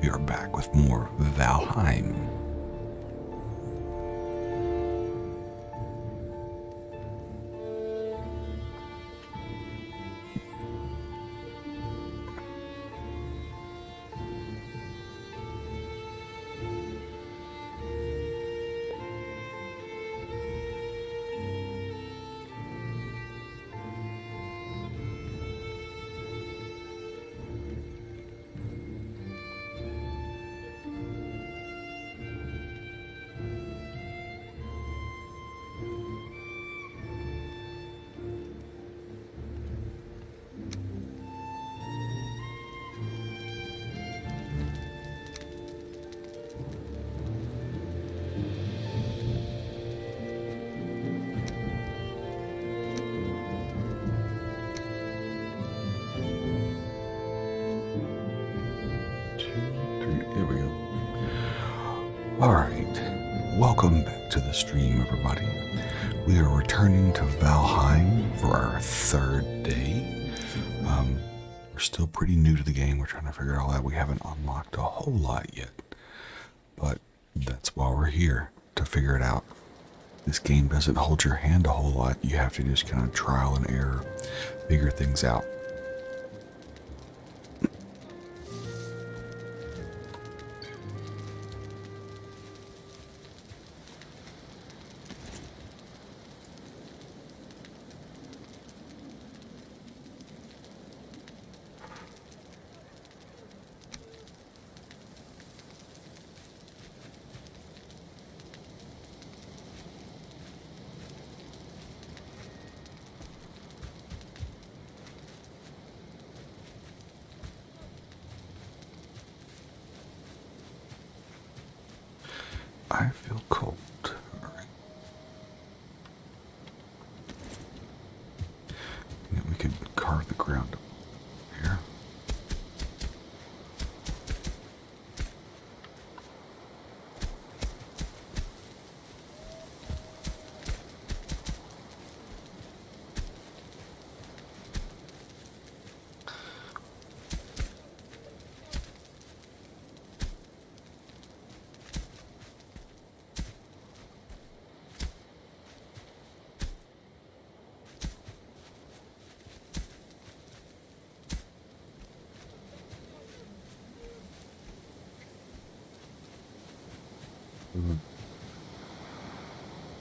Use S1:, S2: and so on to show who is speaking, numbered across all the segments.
S1: We are back with more Valheim. Here we go. All right. Welcome back to the stream, everybody. We are returning to Valheim for our third day. We're still pretty new to the game. We're trying to figure out all that. We haven't unlocked a whole lot yet. But that's why we're here, to figure it out. This game doesn't hold your hand a whole lot. You have to just kind of trial and error, figure things out. I feel cold. All right. Yeah, we could carve the ground up here.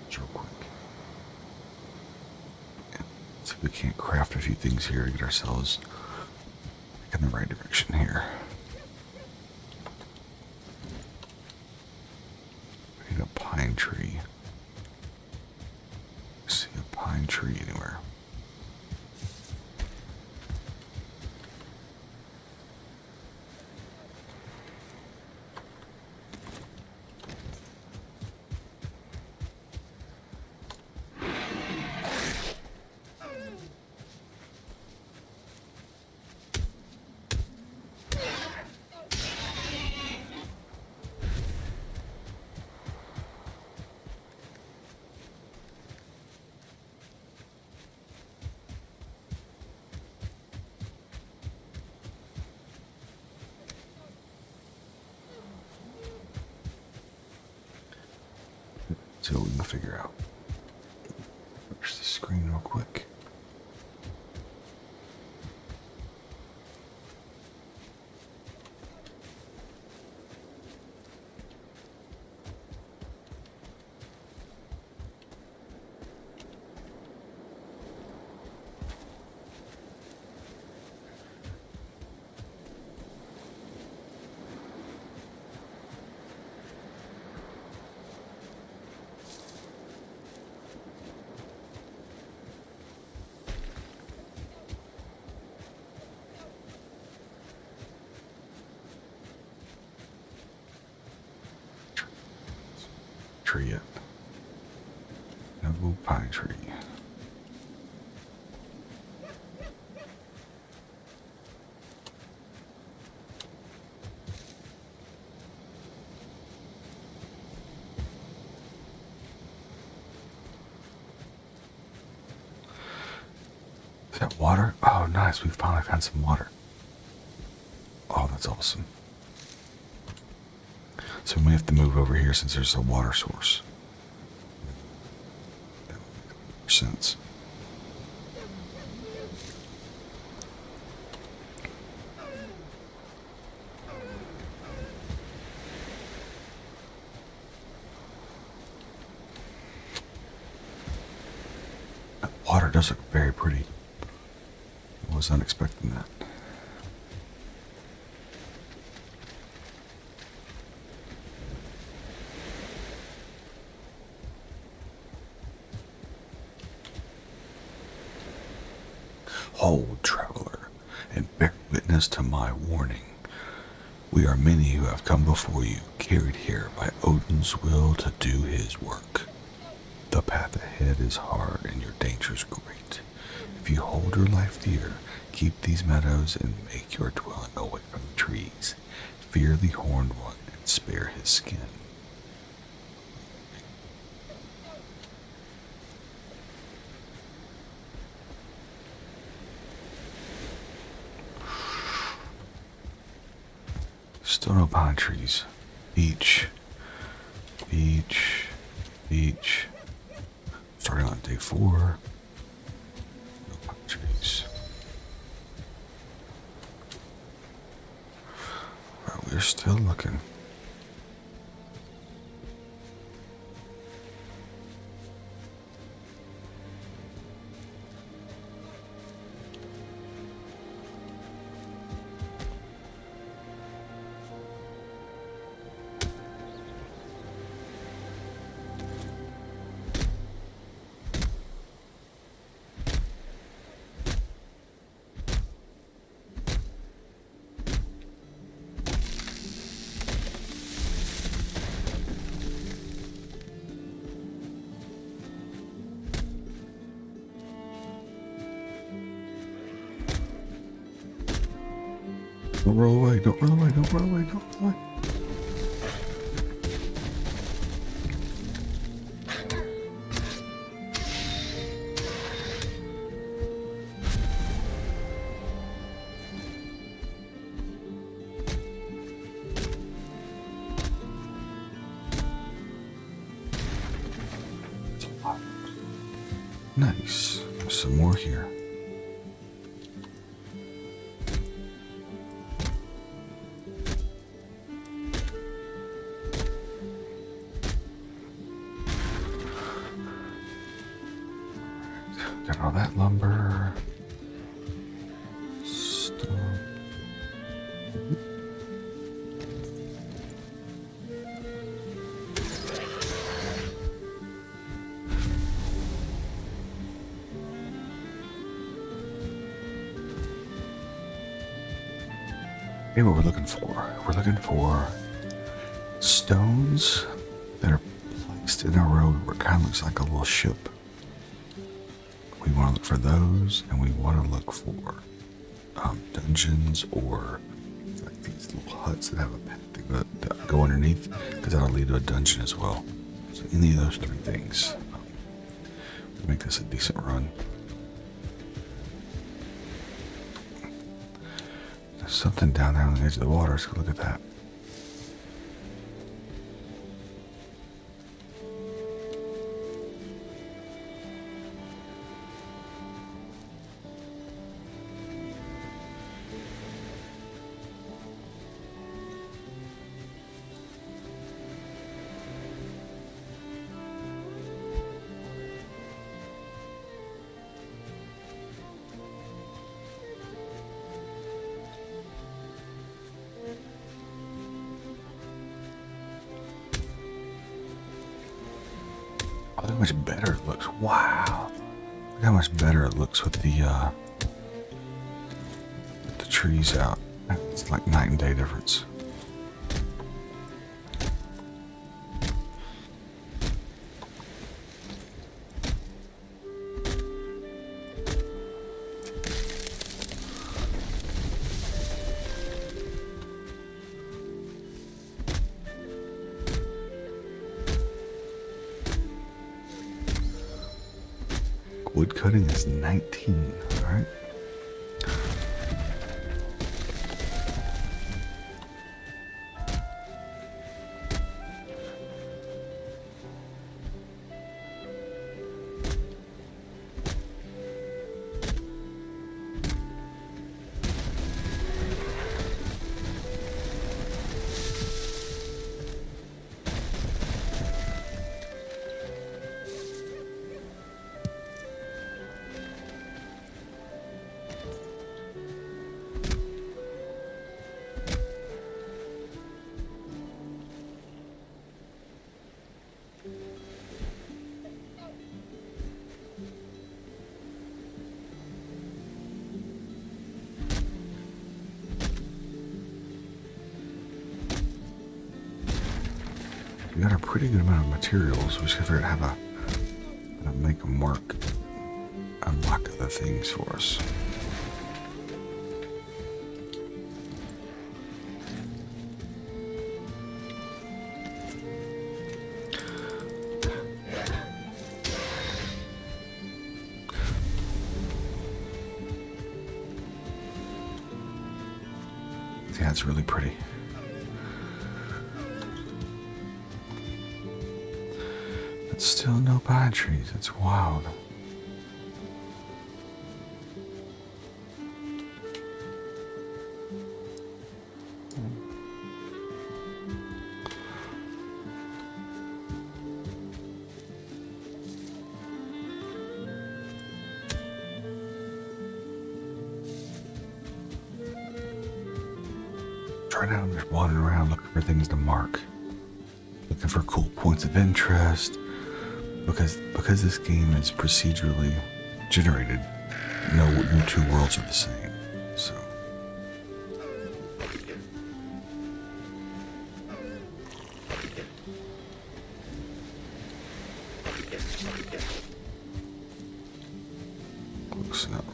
S1: Just real quick. Yeah. See if we can't craft a few things here to get ourselves in the right direction here. We need a pine tree. See a pine tree anywhere? See what we can figure out. Refresh the screen real quick. Tree yet. No pine tree. Is that water? Oh, nice. We finally found some water. Oh, that's awesome. So we may have to move over here since there's a water source. That would make more sense. That water does look very pretty. I was unexpecting that. Hold, traveler, and bear witness to my warning. We are many who have come before you, carried here by Odin's will to do his work. The path ahead is hard and your dangers great. If you hold your life dear, keep these meadows and make your dwelling away from the trees. Fear the horned one and spare his skin. Still no pine trees. Beach, beach, beach. Starting on day 4. No pine trees. But we're still looking. Don't roll away, don't roll away, don't roll away, don't roll away. Nice. There's some more here. Got all that lumber. Stone. Hey, what we're looking for? We're looking for stones that are placed in a row where it kind of looks like a little ship. We want to look for those, and we want to look for dungeons or like these little huts that have a path that go underneath, because that'll lead to a dungeon as well. So any of those 3 things will make this a decent run. There's something down there on the edge of the water. Let's go look at that. Look how much better it looks. Wow. Look how much better it looks with the trees out. It's like night and day difference. Wood cutting is 19, all right? We got a pretty good amount of materials. We just gotta figure out how to make them work. Unlock other things for us. Yeah, it's really pretty. But still no pine trees. It's wild. Right now I'm just wandering around looking for things to mark. Looking for cool points of interest. Because this game is procedurally generated, no two worlds are the same. So looks up.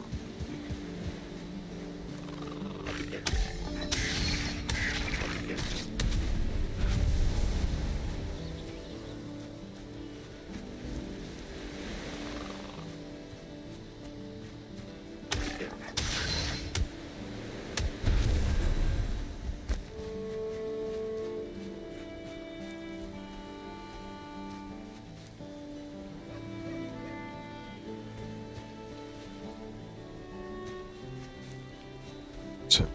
S1: So,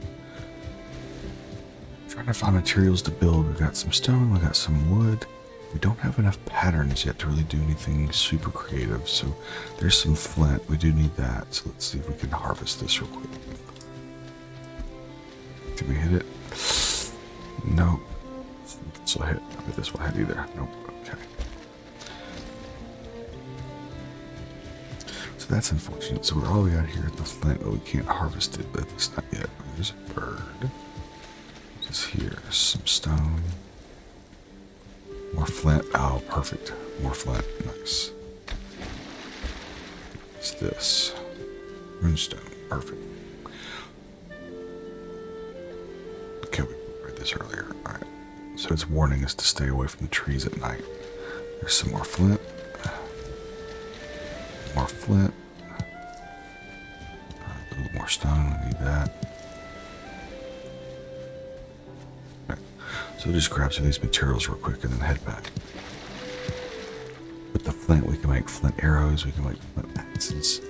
S1: trying to find materials to build. We've got some stone, we got some wood. We don't have enough patterns yet to really do anything super creative. So there's some flint. We do need that. So let's see if we can harvest this real quick. Can we hit it? Nope. This will hit. I bet this will hit either. Nope. Okay. So that's unfortunate. So all we got here is the flint, but we can't harvest it. At least not yet. There's a bird. Just here. Some stone. More flint. Oh, perfect. More flint. Nice. What's this? Runestone. Perfect. Okay, we read this earlier. Alright. So it's warning us to stay away from the trees at night. There's some more flint. More flint. Alright, a little more stone. We need that. So we'll just grab some of these materials real quick and then head back. With the flint, we can make flint arrows, we can make flint axes.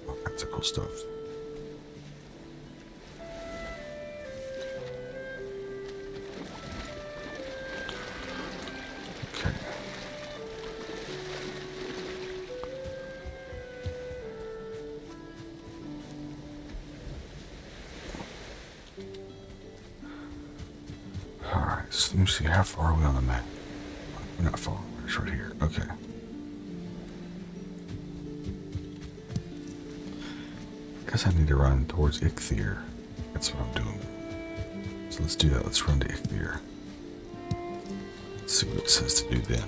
S1: All kinds of cool stuff. Okay. Alright, so let me see, how far are we on the map? We're not far, it's right here. Okay. Guess I need to run towards Ichthyr. That's what I'm doing. So let's do that. Let's run to Ichthyr. Let's see what it says to do then.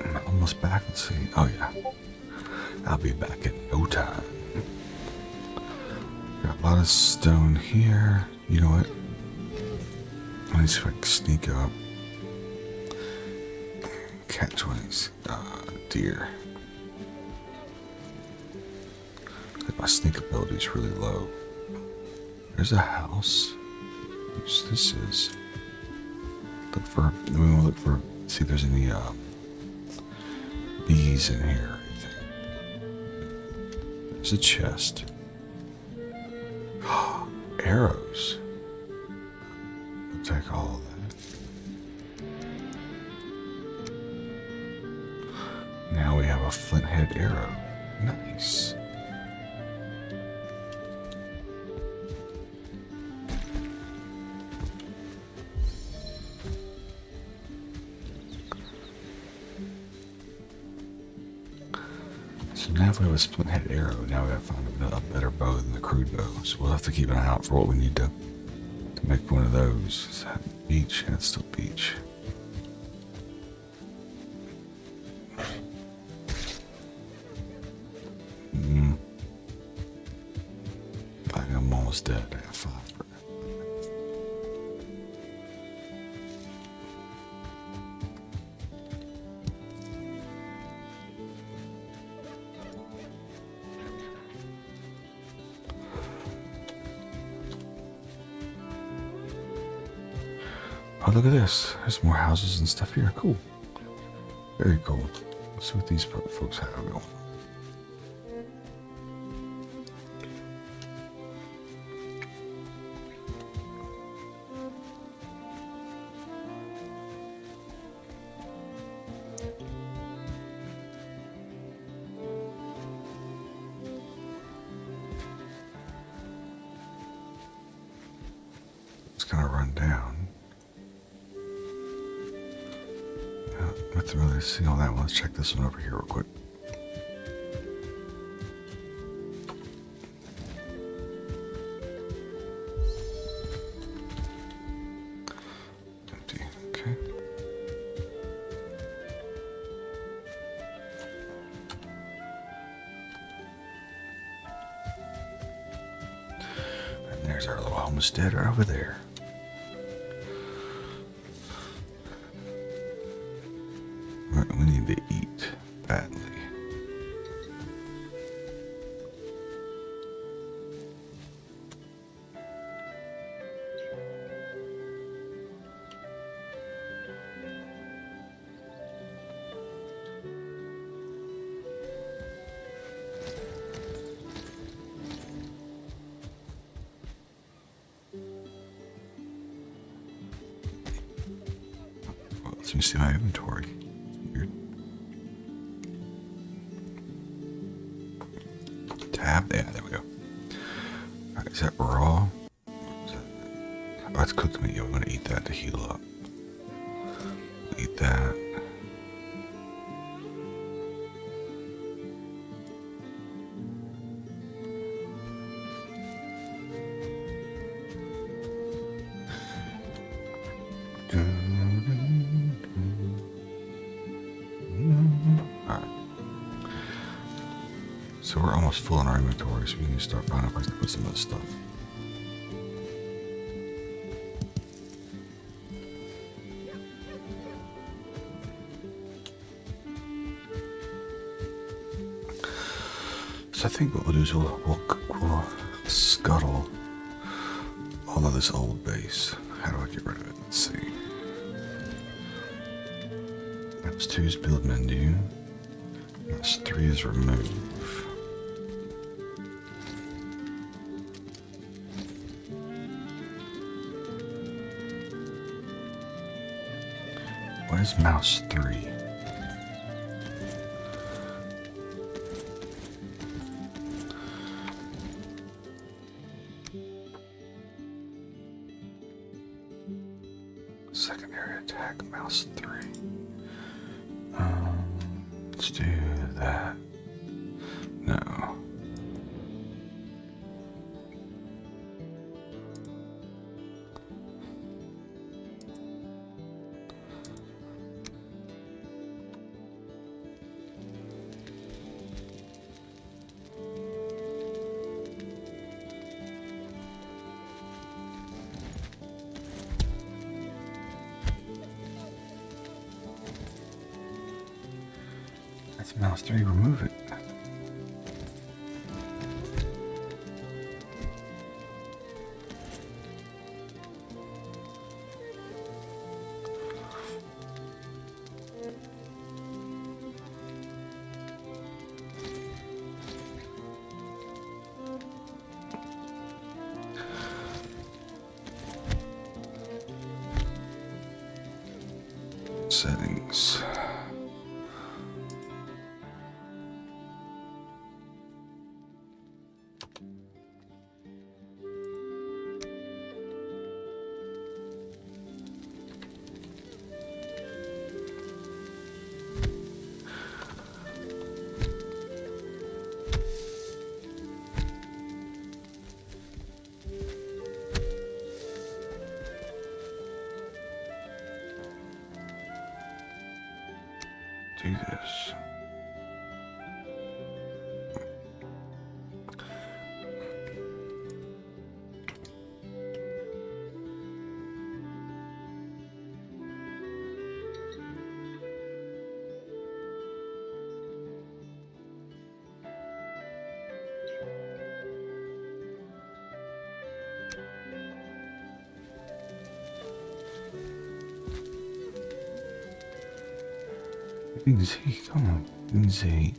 S1: I'm almost back. Let's see. Oh yeah. I'll be back in no time. Got a lot of stone here. You know what? Let me see if I can sneak up. Catch one of these deer. My sneak ability is really low. There's a house. Which this is. Look for. We want to look for. See if there's any bees in here. There's a chest. Arrows. I'll take all of that. Now we have a flint head arrow. Nice. So now if we have a split-head arrow, now we gotta find a better bow than the crude bow. So we'll have to keep an eye out for what we need to make one of those. Is that beach? Yeah, it's still beach. I'm almost dead. I got 5. Oh, look at this. There's more houses and stuff here. Cool. Very cool. Let's see what these folks have. It's gonna run down. Nothing really to see on that one. Let's check this one over here real quick. Empty. Okay. And there's our little homestead right over there. We need to eat badly. Well, let me see my inventory. Tab. Yeah, there we go. Alright, is that raw? Is that... Oh, that's cooked meat. Yeah, we're gonna eat that to heal up. Eat that. So we're almost full in our inventory, so we need to start finding a place to put some of this stuff. So I think what we'll do is we'll scuttle all of this old base. How do I get rid of it? Let's see. That's 2 is build menu. That's 3 is remove. What is mouse 3? Secondary attack, mouse 3. Let's do that. No. That's mouse 3, remove it. Settings. do this. Easy, come on, easy.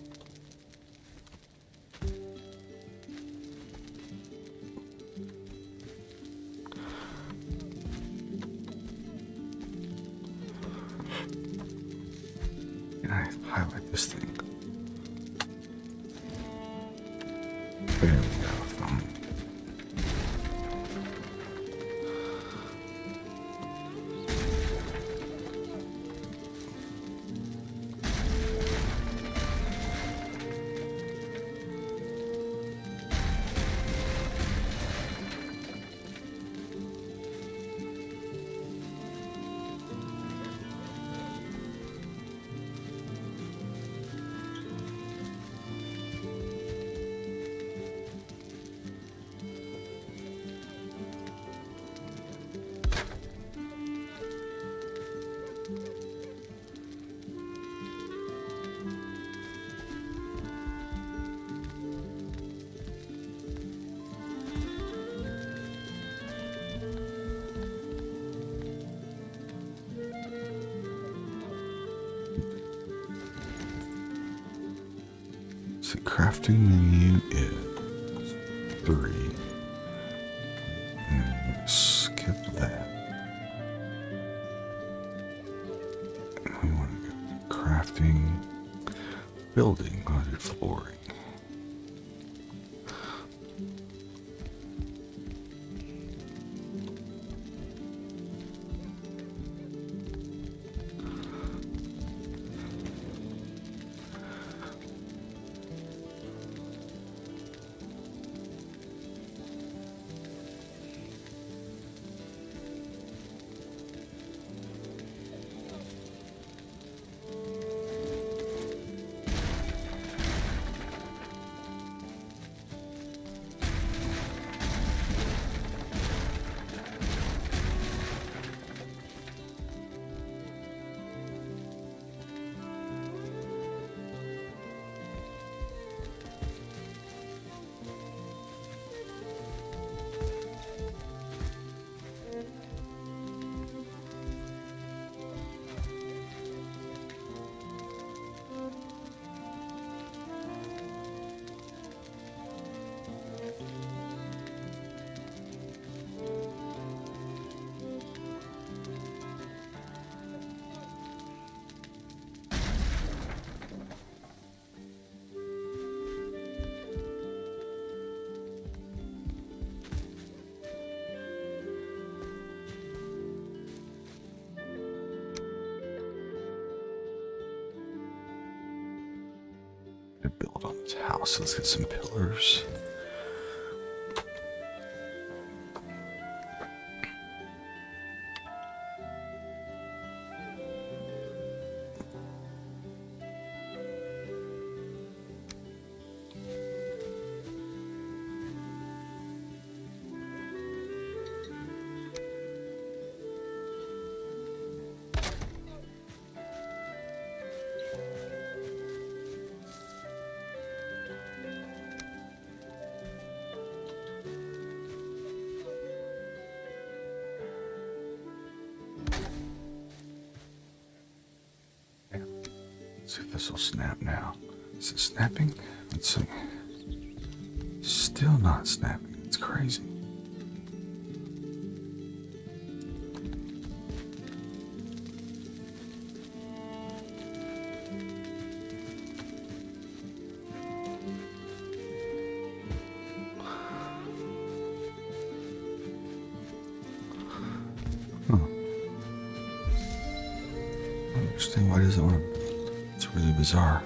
S1: Can I highlight this thing? There we go. The crafting menu is 3. Skip that. We want to go to crafting, building, I'll do flooring. To build on this house, let's get some pillars. Let's see if this will snap now. Is it snapping? Let's see. Still not snapping. It's crazy. I don't understand why it doesn't want to. It's really bizarre.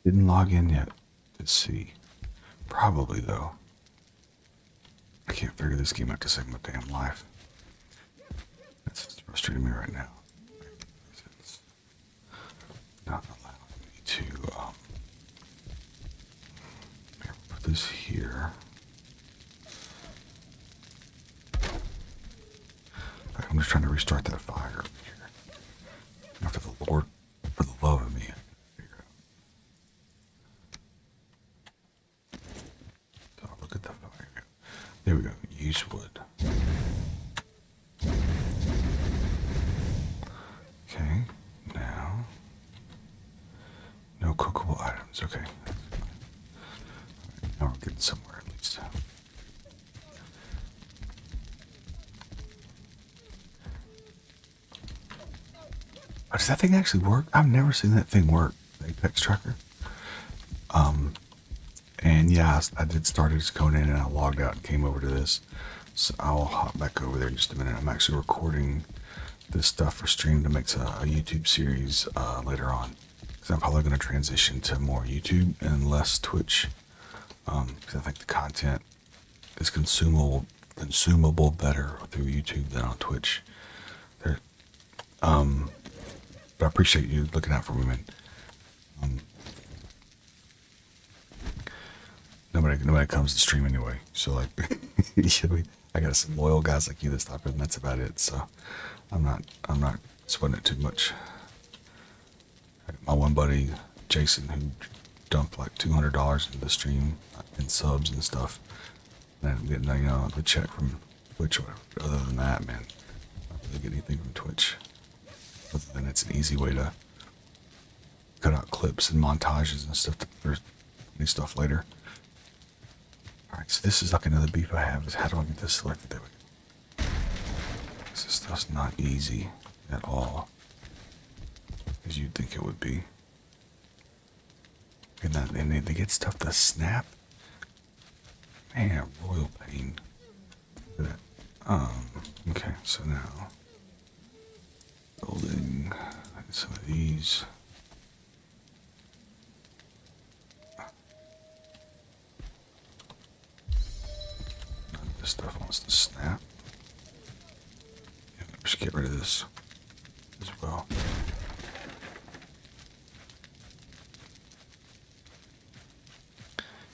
S1: Didn't log in yet. Let's see. Probably, though. I can't figure this game out to save my damn life. That's frustrating me right now. It's not allowing me to, put this here. I'm just trying to restart that fire up here. After the Lord, for the love of me, I can figure out. So I'll look at the fire. There we go. Use wood. Okay. Now, no cookable items. Okay. That's fine. Right, now we're getting somewhere at least. Does that thing actually work? I've never seen that thing work, the Apex Tracker. And yeah, I did start as Conan and I logged out and came over to this. So I'll hop back over there in just a minute. I'm actually recording this stuff for stream to make a YouTube series later on. Because I'm probably going to transition to more YouTube and less Twitch. Because I think the content is consumable better through YouTube than on Twitch. There, but I appreciate you looking out for me, man. Nobody comes to stream anyway. So like, I got some loyal guys like you that stop in, and that's about it. So I'm not sweating it too much. My one buddy, Jason, who dumped like $200 into the stream in subs and stuff, and I'm getting the check from Twitch or whatever. But other than that, man, I don't really get anything from Twitch. Other than it's an easy way to cut out clips and montages and stuff for any stuff later. Alright, so this is like another beef I have, is how do I get this selected? There we go. This stuff's not easy at all, as you'd think it would be. And they get stuff to snap. Man, royal pain. Look at that. Okay, so now building some of these. This stuff wants to snap. Yeah, just get rid of this as well.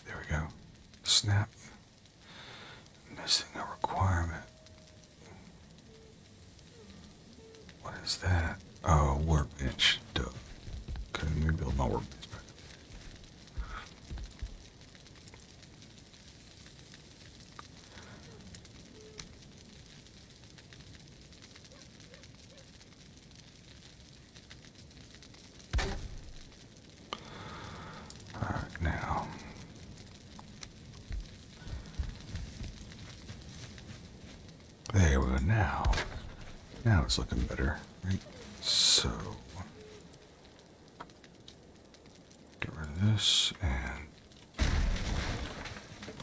S1: There we go. Snap. Missing a requirement. What is that? Oh, workbench. Duh. Okay, let me build my workbench back. Alright, now. There we go. Now it's looking better, right? So, get rid of this and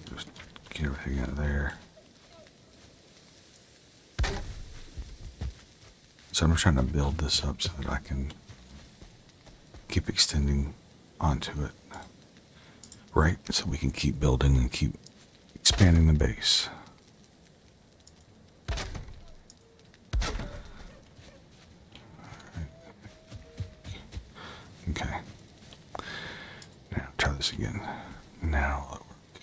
S1: just get everything out of there. So I'm trying to build this up so that I can keep extending onto it, right? So we can keep building and keep expanding the base. Okay. Now try this again. Now it'll work.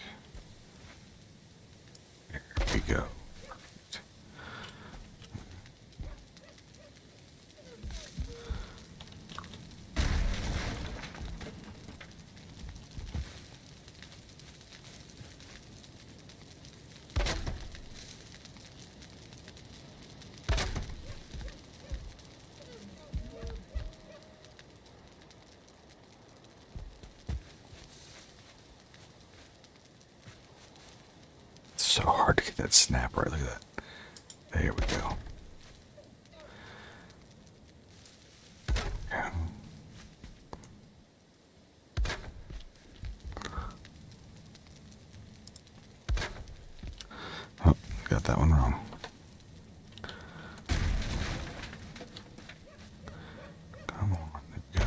S1: There we go. Perfect. So hard to get that snap right. Look at that. There we go. Yeah. Oh, got that one wrong. Come on, there we go.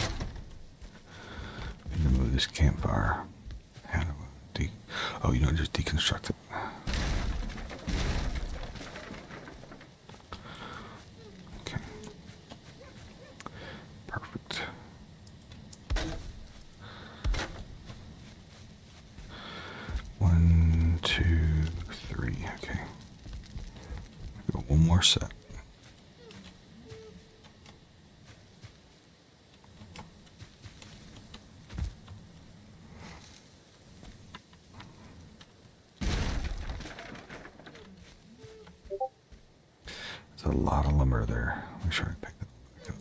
S1: Need to move this campfire? How do I oh, you know, just deconstruct it. Okay. Perfect. One, two, three. Okay. Got one more set. There's a lot of lumber there. Make sure I pick that up.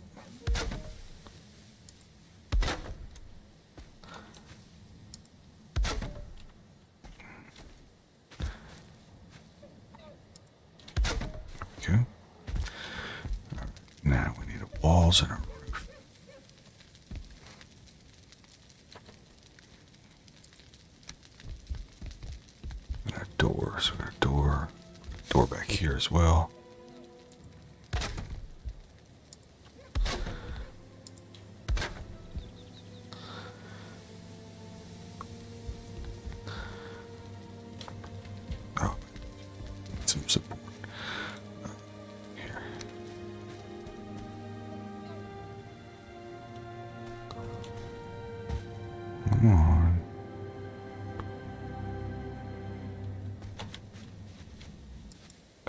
S1: Okay. Right, now we need walls and a roof. And a door. So we got a door back here as well. Oh, some support. Here. Come on.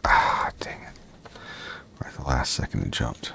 S1: Ah, dang it. Right at the last second it jumped.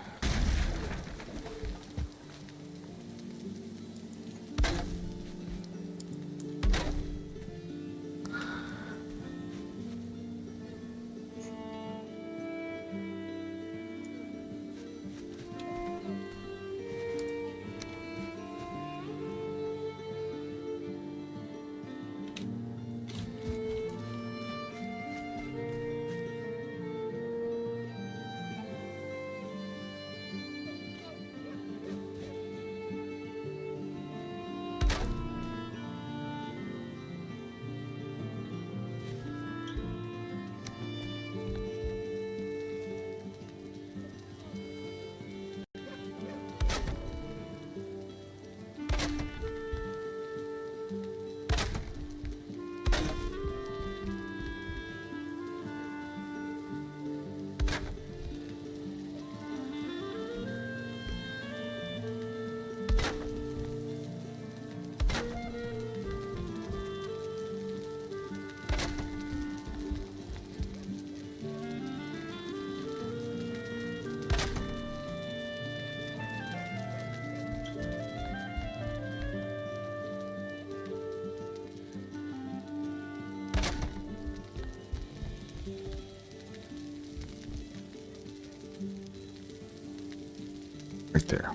S1: Right there.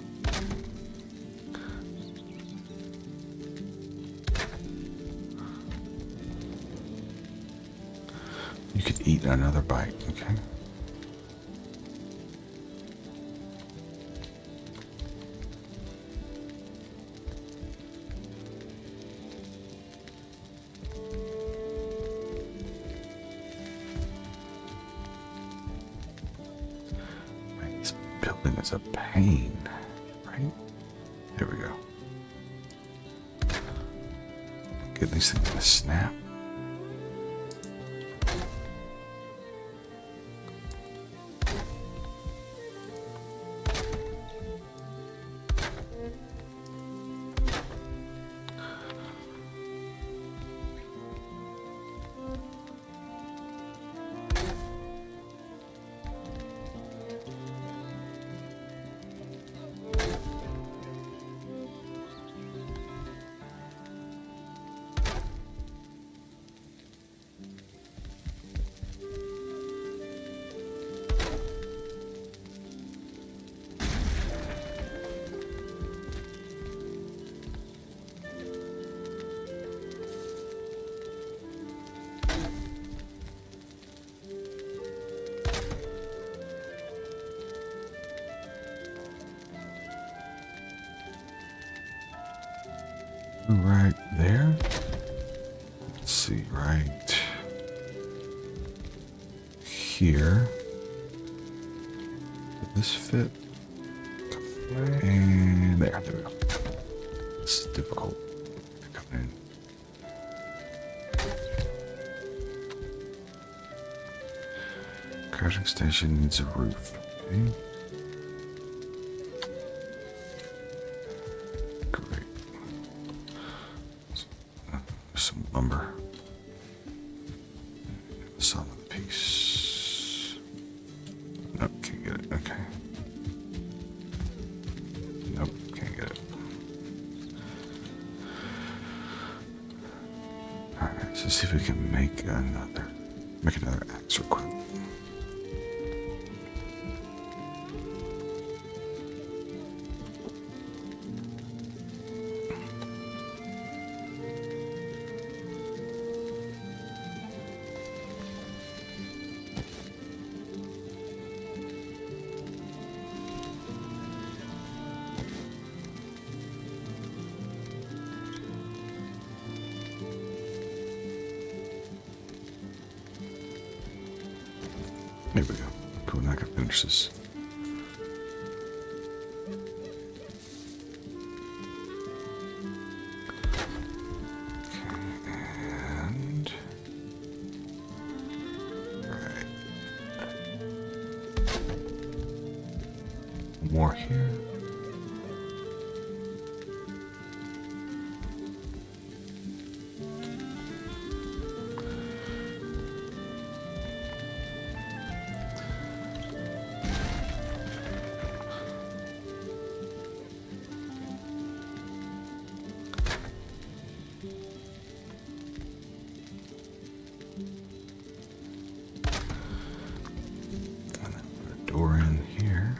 S1: You could eat another bite, okay? Man, this building is a pain, right? There we go. Get these things to snap. Right there. Let's see, right here. Did this fit? And there we go. This is difficult. And crafting station needs a roof. Okay. Great. Some lumber. Some of the piece. Nope, can't get it. Okay. Nope, can't get it. Alright, so see if we can make another axe real quick. There we go. Cool, now I can finish this. Okay, and... Right. More here. Door in here.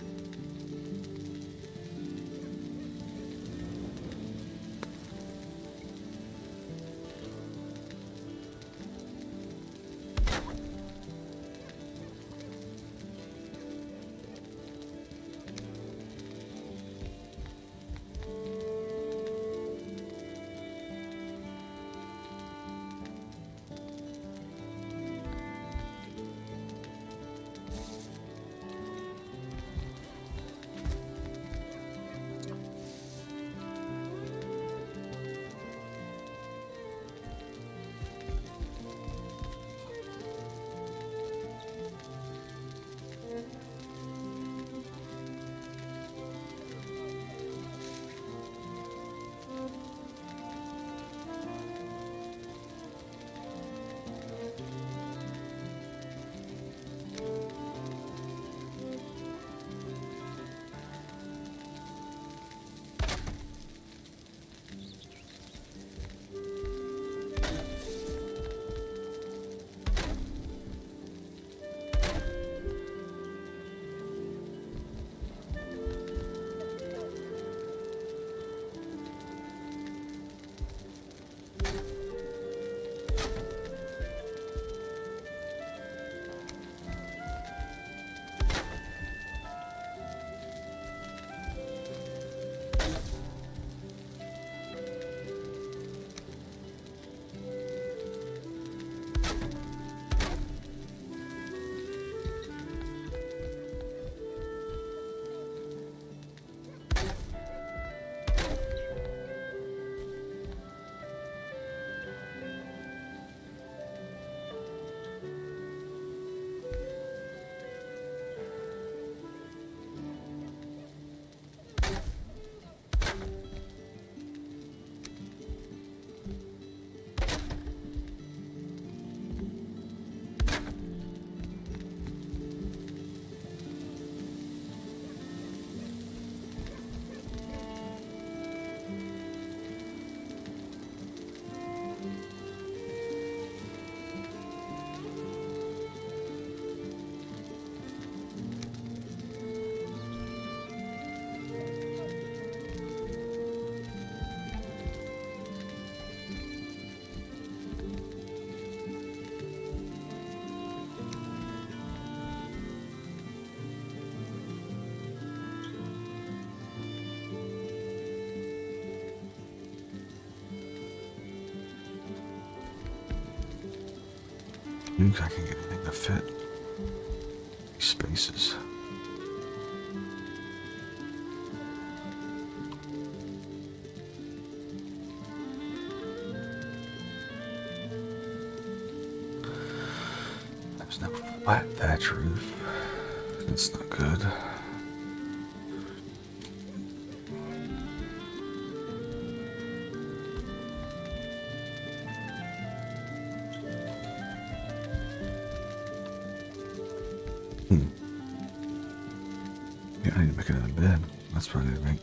S1: Seems I can get anything to fit these spaces. There's no flat thatch roof. That's not good. Yeah, I need to make another bed. That's what I need to make.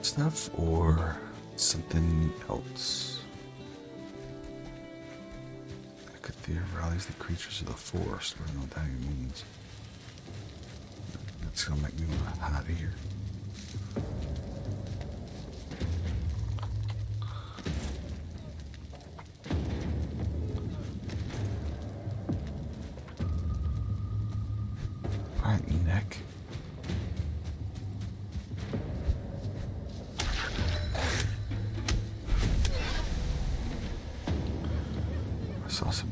S1: Stuff or something else? I could theorize the creatures of the forest. I don't know what that even means. That's gonna make me want to hide here. Alright, neck. That's awesome.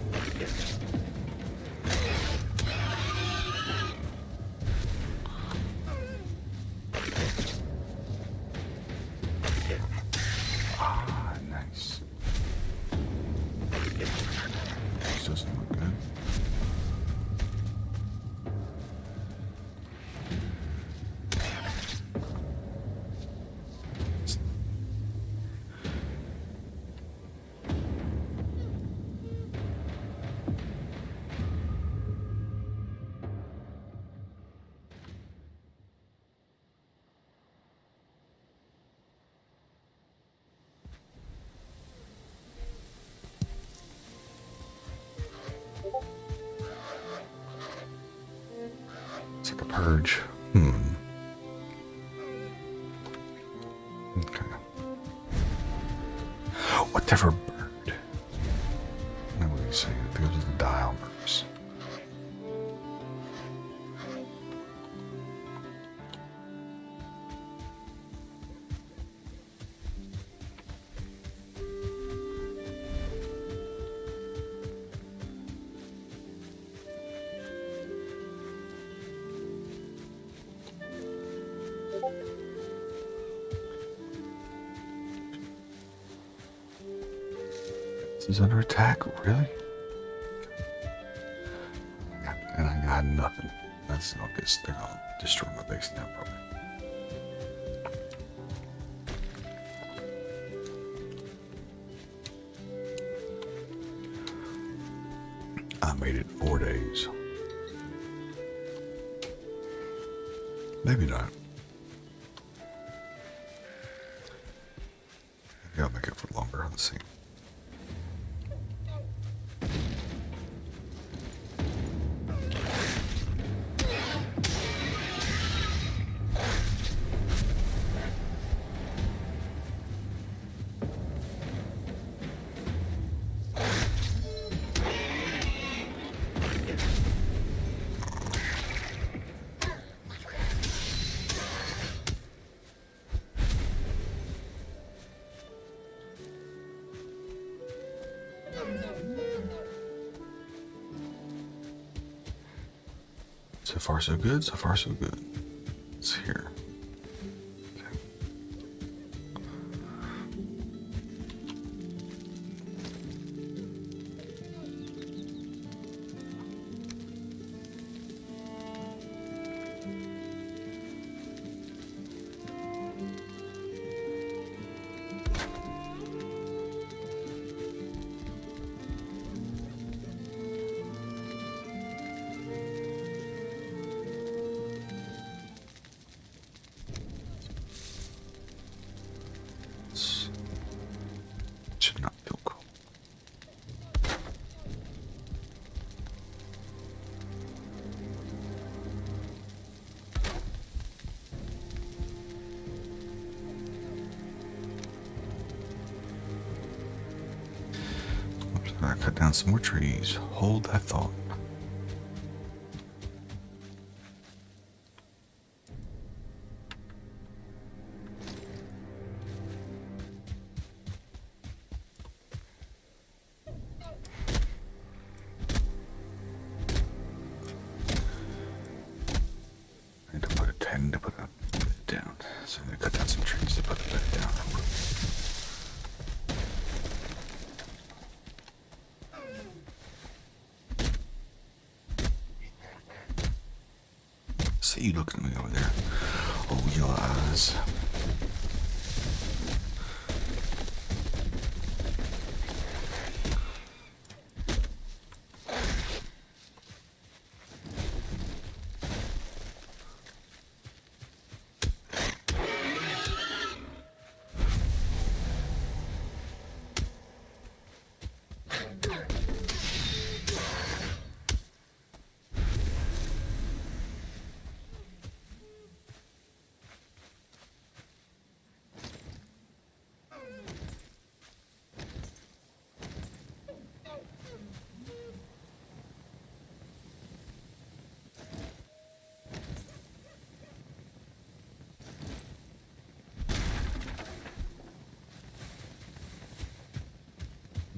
S1: Ah, nice. This doesn't look good. It's like a purge. Okay. Whatever bird. Now what do you say? It goes to the dial birds. He's under attack, really? And I got nothing. That's not good. They're gonna destroy my base now, probably. I made it 4 days. Maybe not. Maybe I'll make it for longer. Let's see. So far, so good. So far, so good. It's here. Okay. I cut down some more trees. Hold that thought. I need to put a bed down. So I'm gonna cut down some trees to put the bed down. See you looking at me over there. Oh, your eyes.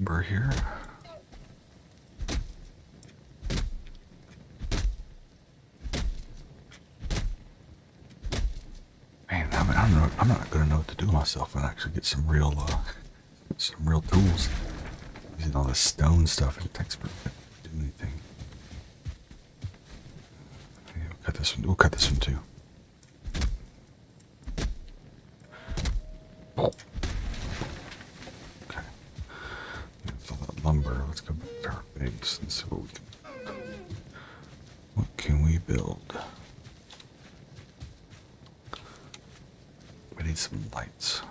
S1: We're here. Man, I don't know. I'm not gonna know what to do with myself and actually get some real tools. Using all this stone stuff, and it takes forever to do anything. Yeah, we'll cut this one. We'll cut this one too. Okay. That's all that lumber. Let's go back to our base and see what we can build. What can we build? We need some lights.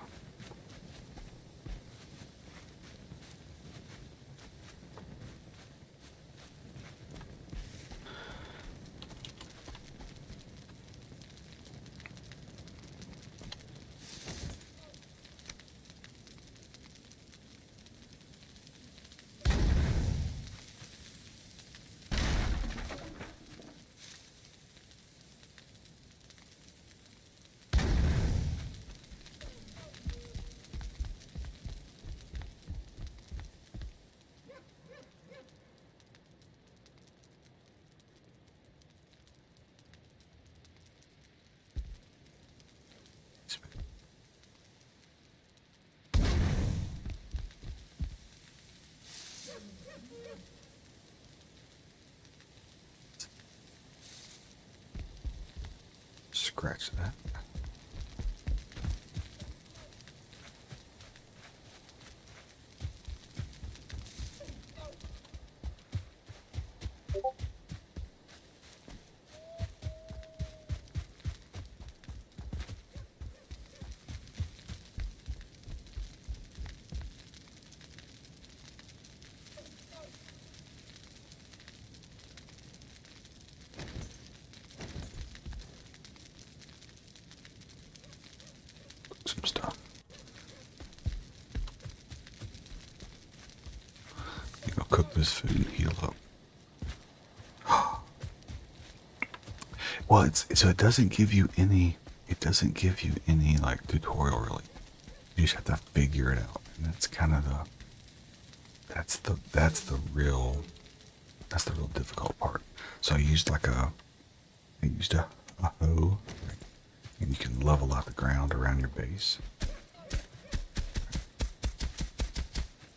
S1: Scratch that. Some stuff. You go cook this food and heal up. Well, it doesn't give you any. It doesn't give you any like tutorial really. You just have to figure it out, and that's kind of the real difficult part. So I used a hoe, and you can level out the ground around your base.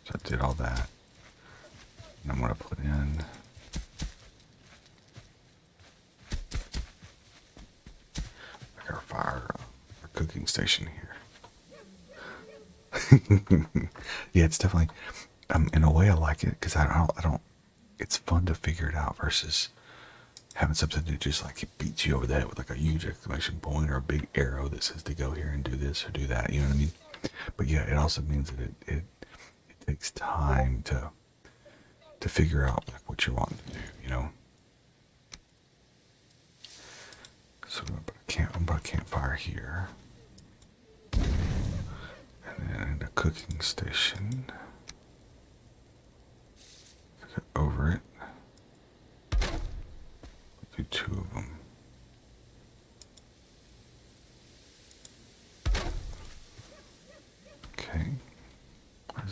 S1: So I did all that, and I'm gonna put in. Our cooking station here. Yeah, it's definitely in a way I like it because I don't it's fun to figure it out versus having something to just like it beats you over the head with like a huge exclamation point or a big arrow that says to go here and do this or do that, you know what I mean? But yeah, it also means that it takes time to figure out like what you're wanting to do, you know. So I'm gonna put a campfire here. And then a cooking station.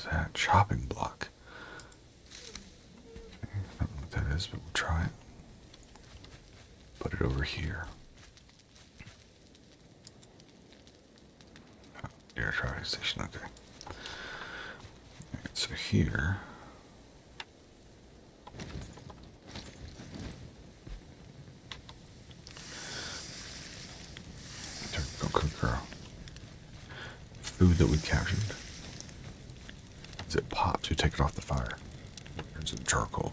S1: is that? Chopping block. I don't know what that is, but we'll try it. Put it over here. Oh, air traffic station, okay. Alright, so here. Go cook our food that we captured. As it pops, you take it off the fire. There's a charcoal.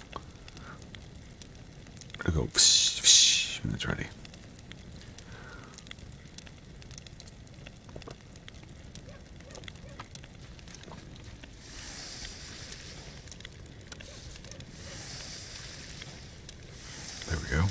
S1: It'll go when it's ready. There we go.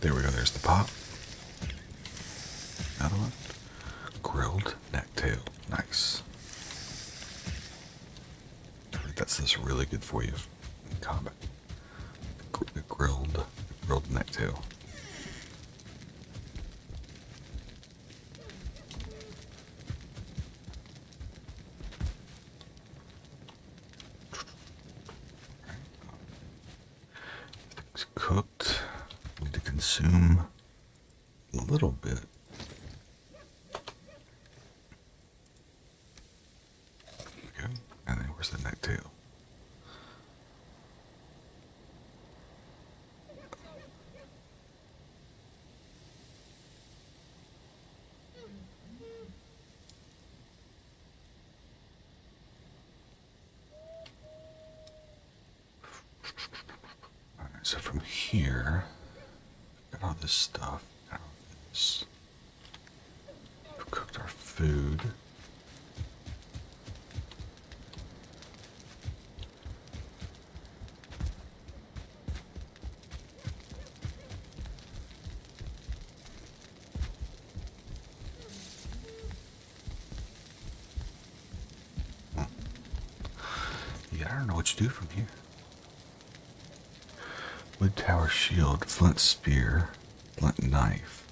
S1: There we go, there's the pot. Another one. Grilled necktail. Nice. That's really good for you in combat. The grilled necktail. It's cooked. Need to consume a little bit. There we go. And then where's the necktail? Alright, so from here, got all this stuff. Got all this. We've cooked our food. Yeah, I don't know what you do from here. Wood tower shield, flint spear, flint knife,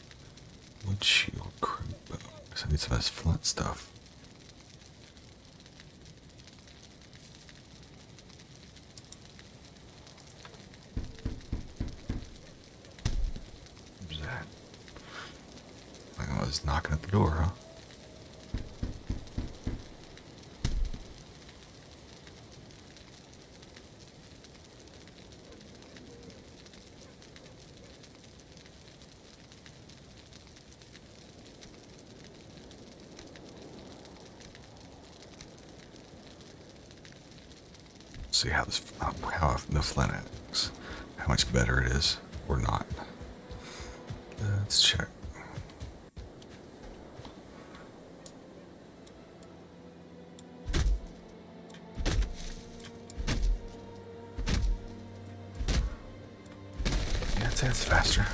S1: wood shield, crude bow. So I need some of this flint stuff. Who's that? I was knocking at the door, huh? See how the flint axe, how much better it is or not. Let's check. Yeah, I'd say it's faster.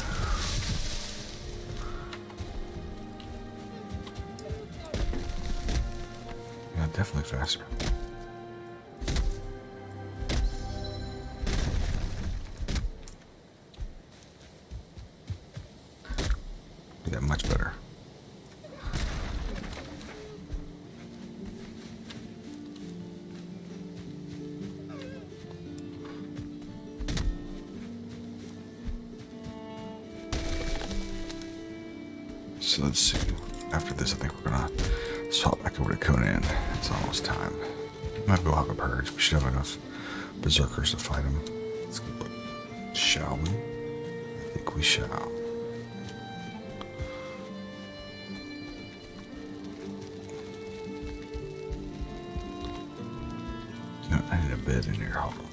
S1: Yeah, definitely faster. That much better. So let's see. After this, I think we're gonna swap back over to Conan. It's almost time. Might go have a purge. We should have enough berserkers to fight him. Let's go look. Shall we? I think we shall. No, I need a bed in here. Hold on.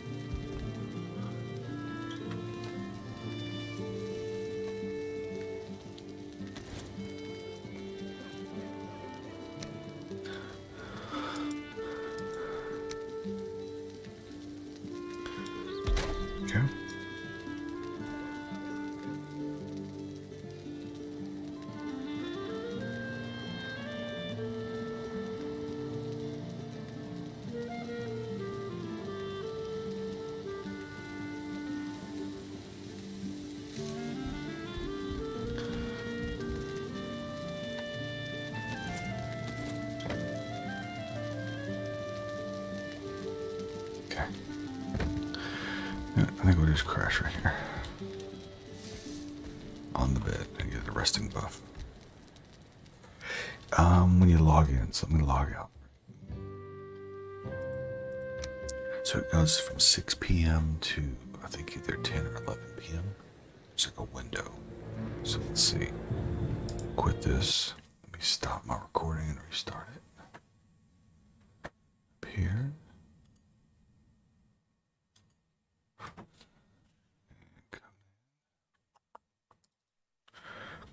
S1: Okay. Okay. Yeah, I think we'll just crash right here. On the bed and get a resting buff. When you log in, so I'm gonna log out. So it goes from 6 p.m. to I think either 10 or 11 p.m. It's like a window. So let's see. Quit this. Let me stop my recording and restart it. Up here.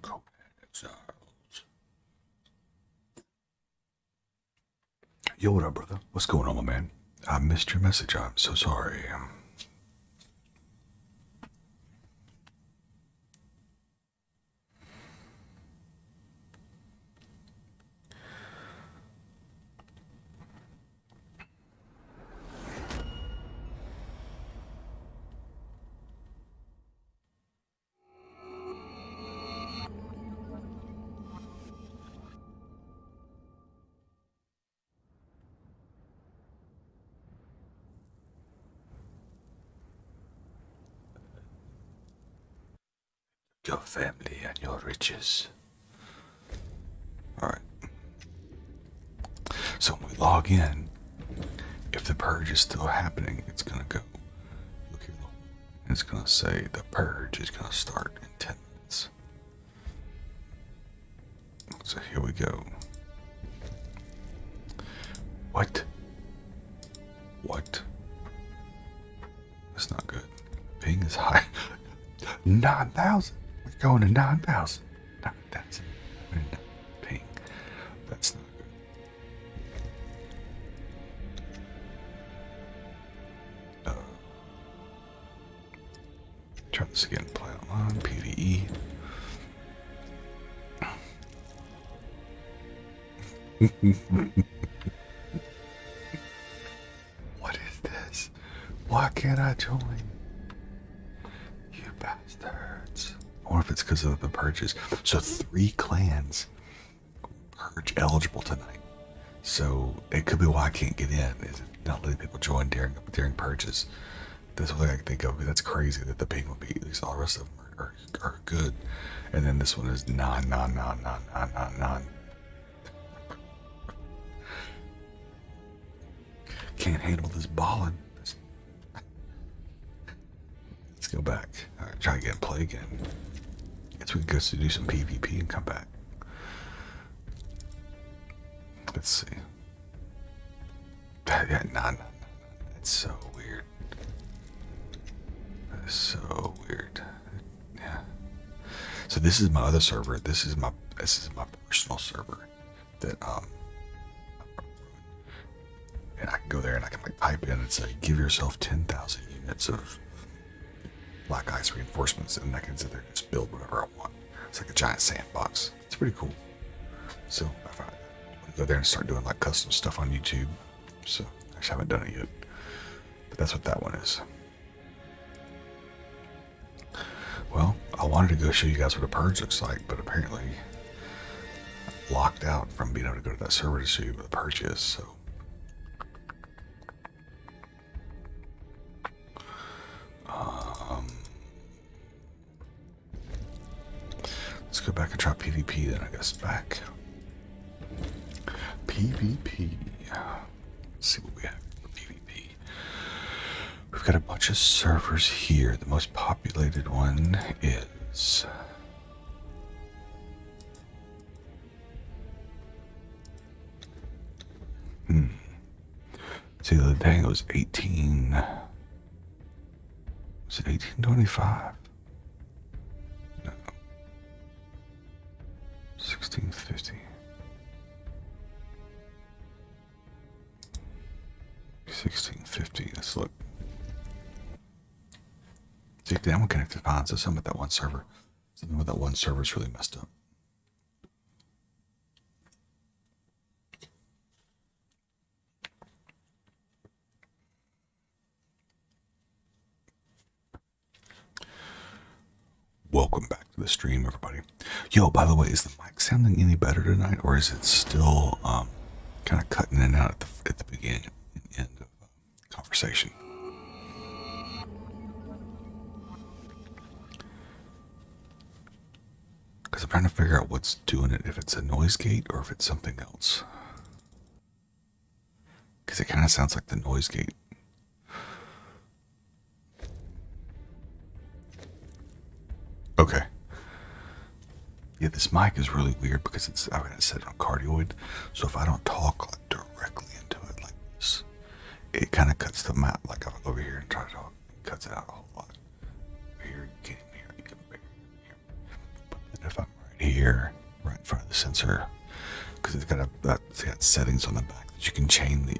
S1: Go exiles. Yo, what up, brother? What's going on, my man? I missed your message. I'm so sorry. Your family and your riches. Alright. So when we log in, if the purge is still happening, it's gonna go. Look here, and it's gonna say the purge is gonna start in 10 minutes. So here we go. What? What? That's not good. Ping is high. 9,000. We're going to 9,000. 9,000. Ping. That's not good. Try this again. Play online. PvE. What is this? Why can't I join? You bastards. I wonder if it's because of the purges. So 3 clans purge eligible tonight. So it could be why I can't get in. Is it not letting people join during purges? That's what I can think of. That's crazy that the ping will be. At least all the rest of them are good. And then this one is 9999999. Can't handle this balling. Let's go back. All right, try again. Play again. Guess we can go to do some PvP and come back. Let's see. Yeah, nah. That's so weird. That is so weird. Yeah. So this is my other server. This is my personal server that and I can go there and I can like type in and say, give yourself 10,000 units of black ice reinforcements, and I can sit there and just build whatever I want. It's like a giant sandbox. It's pretty cool. So if I go there and start doing like custom stuff on YouTube. So I just haven't done it yet. But that's what that one is. Well, I wanted to go show you guys what a purge looks like, but apparently I'm locked out from being able to go to that server to show you what a purge is, so. Let's go back and try PvP then, I guess. Back. PvP. Let's see what we have for PvP. We've got a bunch of servers here. The most populated one is... See, the other day it was 18... Was it 1825? No. 1650. 1650. Let's look. See, that one connected fine. So something with that one server. Something with that one server is really messed up. Welcome back to the stream, everybody. Yo, by the way, is the mic sounding any better tonight, or is it still kind of cutting in and out at the beginning and end of conversation. Because I'm trying to figure out what's doing it, if it's a noise gate or if it's something else. Because it kind of sounds like the noise gate. Okay. Yeah, this mic is really weird because I've got it set on cardioid. So if I don't talk like directly into it like this, it kind of cuts the map. Like if I go over here and try to talk, it cuts it out a whole lot. Over here, you can't even hear it. You can barely hear it. But then if I'm right here, right in front of the sensor, because it's got settings on the back that you can change the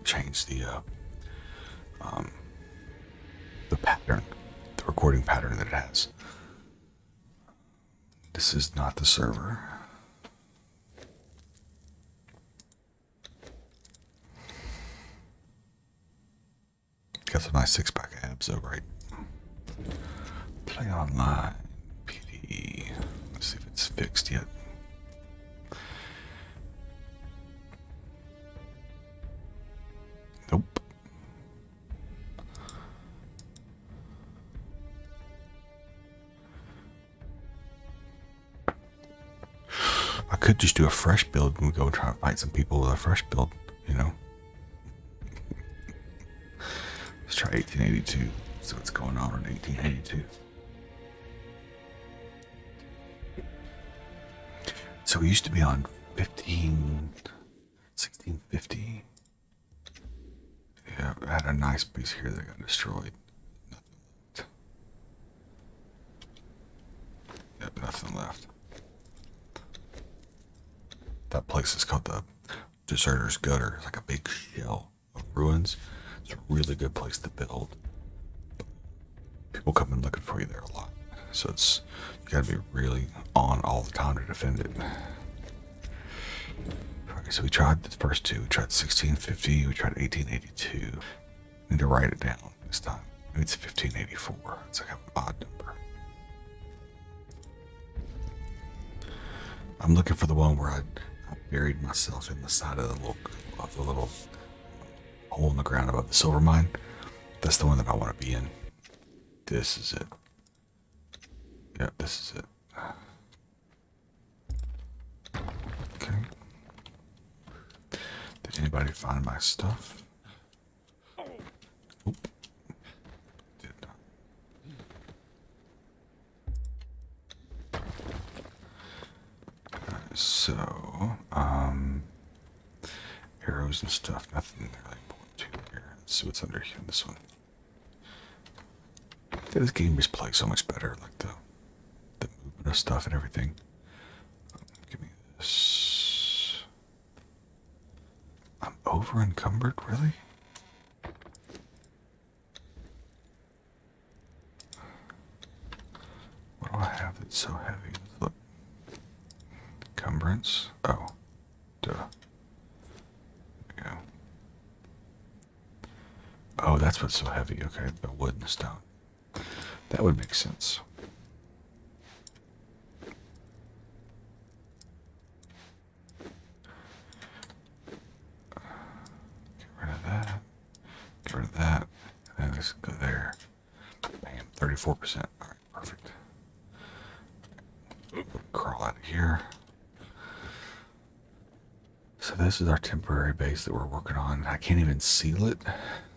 S1: pattern, the recording pattern that it has. This is not the server. Got some nice six-pack abs though, right? Play online, PD. Let's see if it's fixed yet. Nope. I could just do a fresh build and we go try to fight some people with a fresh build, you know? Let's try 1882. See what's going on in 1882. So we used to be on 1650. Yeah, I had a nice piece here that got destroyed. Nothing left. Yep, nothing left. That place is called the Deserter's Gutter. It's like a big shell of ruins. It's a really good place to build. People come in looking for you there a lot. So you gotta be really on all the time to defend it. Okay, so we tried the first two. We tried 1650, we tried 1882. Need to write it down this time. Maybe it's 1584. It's like an odd number. I'm looking for the one where I buried myself in the side of the little hole in the ground above the silver mine. That's the one that I want to be in. This is it. Yep, this is it. Okay. Did anybody find my stuff? Oop. Did not. So, arrows and stuff, nothing really important to here. Let's see what's under here in this one. This game just plays so much better, like the movement of stuff and everything. Give me this. I'm over encumbered, really? What do I have that's so heavy? Look. Encumbrance. Oh. Duh. There we go. Oh, that's what's so heavy. Okay, the wood and stone. That would make sense. Get rid of that. Get rid of that. And then let's go there. Bam, 34%. All right, perfect. Crawl out of here. So this is our temporary base that we're working on. I can't even seal it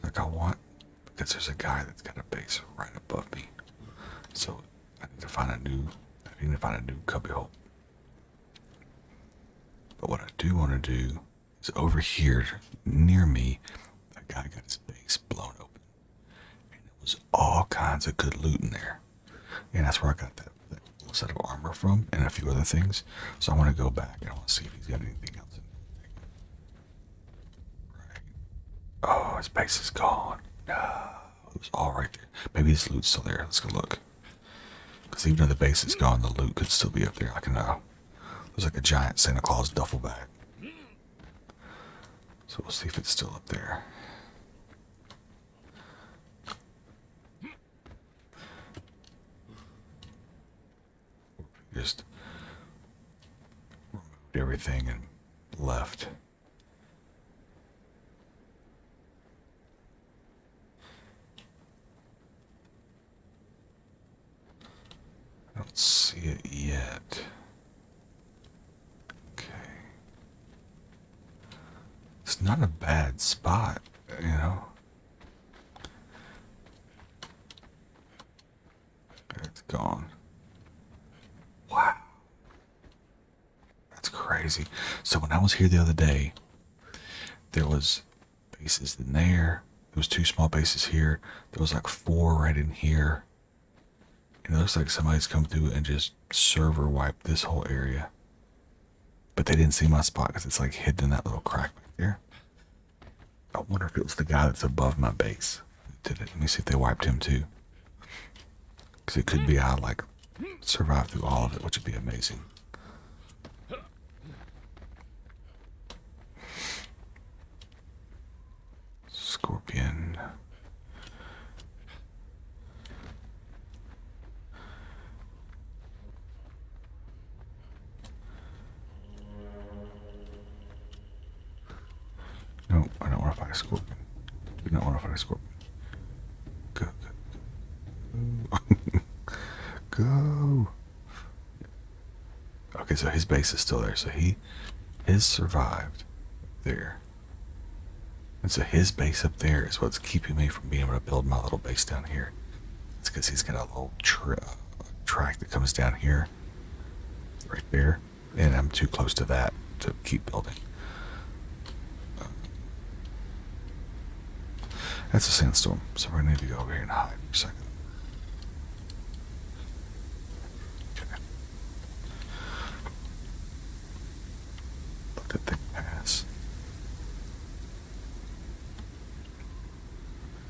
S1: like I want because there's a guy that's got a base right above me. So I need to find a new cubbyhole. But what I do want to do is over here near me, a guy got his base blown open. And there was all kinds of good loot in there. And that's where I got that little set of armor from and a few other things. So I want to go back and I want to see if he's got anything else in there. Right. Oh, his base is gone. No, it was all right there. Maybe his loot's still there. Let's go look. Because even though the base is gone, the loot could still be up there. I can know. There's like a giant Santa Claus duffel bag. So we'll see if it's still up there. Just removed everything and left. yet. Okay. It's not a bad spot, you know. It's gone. Wow. That's crazy. So when I was here the other day, there was bases in there. There was 2 small bases here. There was like 4 right in here. And it looks like somebody's come through and just server wiped this whole area. But they didn't see my spot because it's like hidden in that little crack back there. I wonder if it was the guy that's above my base that did it. Let me see if they wiped him too. Because it could be I like survived through all of it, which would be amazing. Scorpion. No, I don't want to fight a scorpion. Do not want to fight a scorpion. Go, go, go. Okay, so his base is still there. So his survived there. And so his base up there is what's keeping me from being able to build my little base down here. It's because he's got a little track that comes down here, right there, and I'm too close to that to keep building. That's a sandstorm, so we're gonna need to go over here and hide for a second. Okay. Let that thing pass.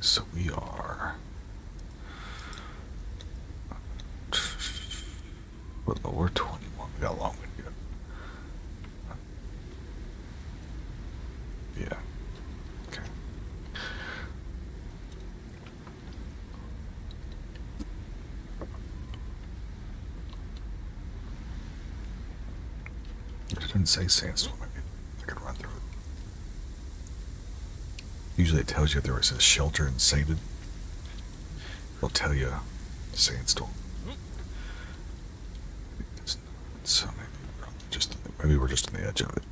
S1: So we are. Well, we're 21. We got a long way to go. Yeah. Okay. It didn't say sandstorm. I could run through it. Usually it tells you if there was a shelter and sated. It'll tell you sandstorm. It does not. So maybe we're just on the edge of it.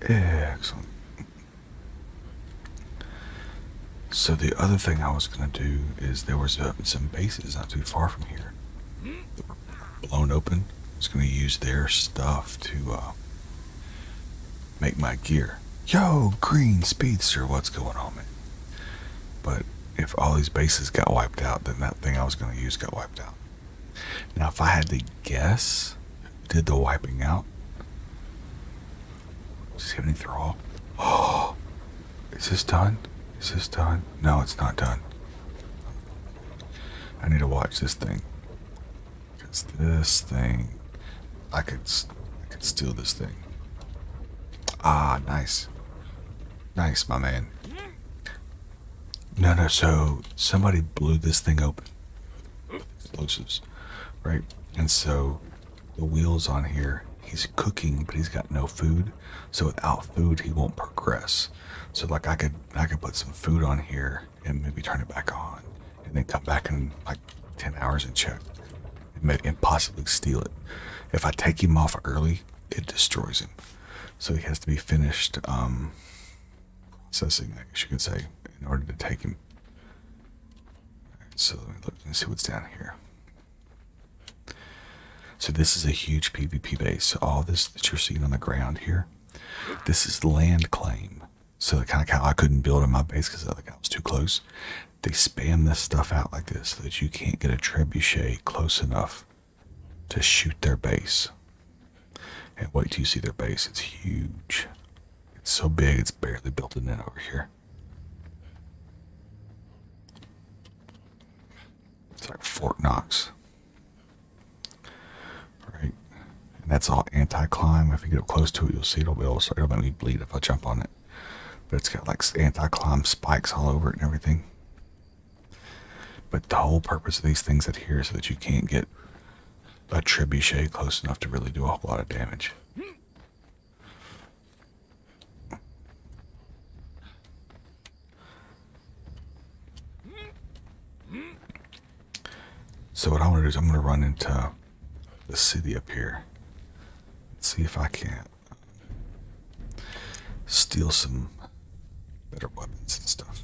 S1: Excellent. So the other thing I was going to do is there was some bases not too far from here that were blown open. I was going to use their stuff to make my gear. Yo, green speedster, what's going on, man? But if all these bases got wiped out, then that thing I was going to use got wiped out. Now, if I had to guess who did the wiping out, does he have any throw? Oh, is this done? Is this done? No, it's not done. I need to watch this thing. Because this thing, I could steal this thing. Ah, nice. Nice, my man. No, so somebody blew this thing open with explosives, right? And so the wheels on here, he's cooking, but he's got no food. So without food, he won't progress. So like I could put some food on here and maybe turn it back on, and then come back in like 10 hours and check, and possibly steal it. If I take him off early, it destroys him. So he has to be finished processing, I guess you could say, in order to take him. Alright, so let me look and see what's down here. So this is a huge PvP base. So all this that you're seeing on the ground here, this is land claim. So the kind of how I couldn't build in my base because the other guy was too close. They spam this stuff out like this so that you can't get a trebuchet close enough to shoot their base. And wait till you see their base. It's huge. It's so big, it's barely built in over here. It's like Fort Knox. Right? And that's all anti-climb. If you get up close to it, you'll see it'll make me bleed if I jump on it. But it's got like anti-climb spikes all over it and everything. But the whole purpose of these things adhere so that you can't get a trebuchet close enough to really do a whole lot of damage. So what I'm gonna do is I'm gonna run into the city up here. Let's see if I can't steal some better weapons and stuff.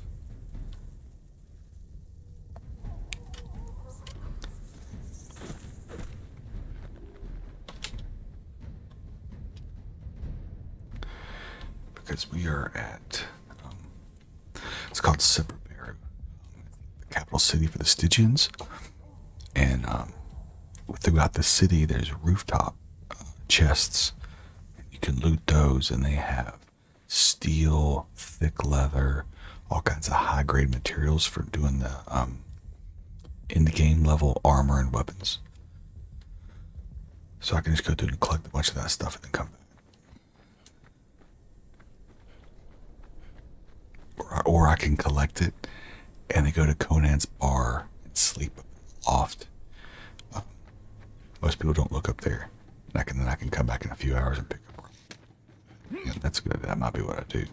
S1: Because we are at, it's called Silverberry, the capital city for the Stygians. And throughout the city, there's rooftop chests. You can loot those, and they have steel, thick leather, all kinds of high-grade materials for doing the in-game level armor and weapons. So I can just go through and collect a bunch of that stuff and then come back. Or I can collect it and then go to Conan's bar and sleep up in the loft. Most people don't look up there. And then I can come back in a few hours and pick up. Yeah, that's good. That might be what I do.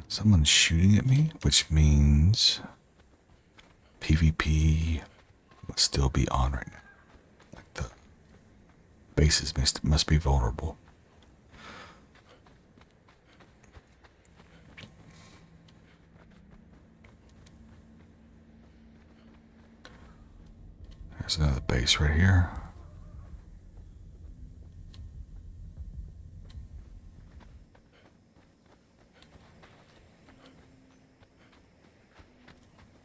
S1: Someone's shooting at me, which means PvP must still be on right now. Like the bases must be vulnerable. There's another base right here.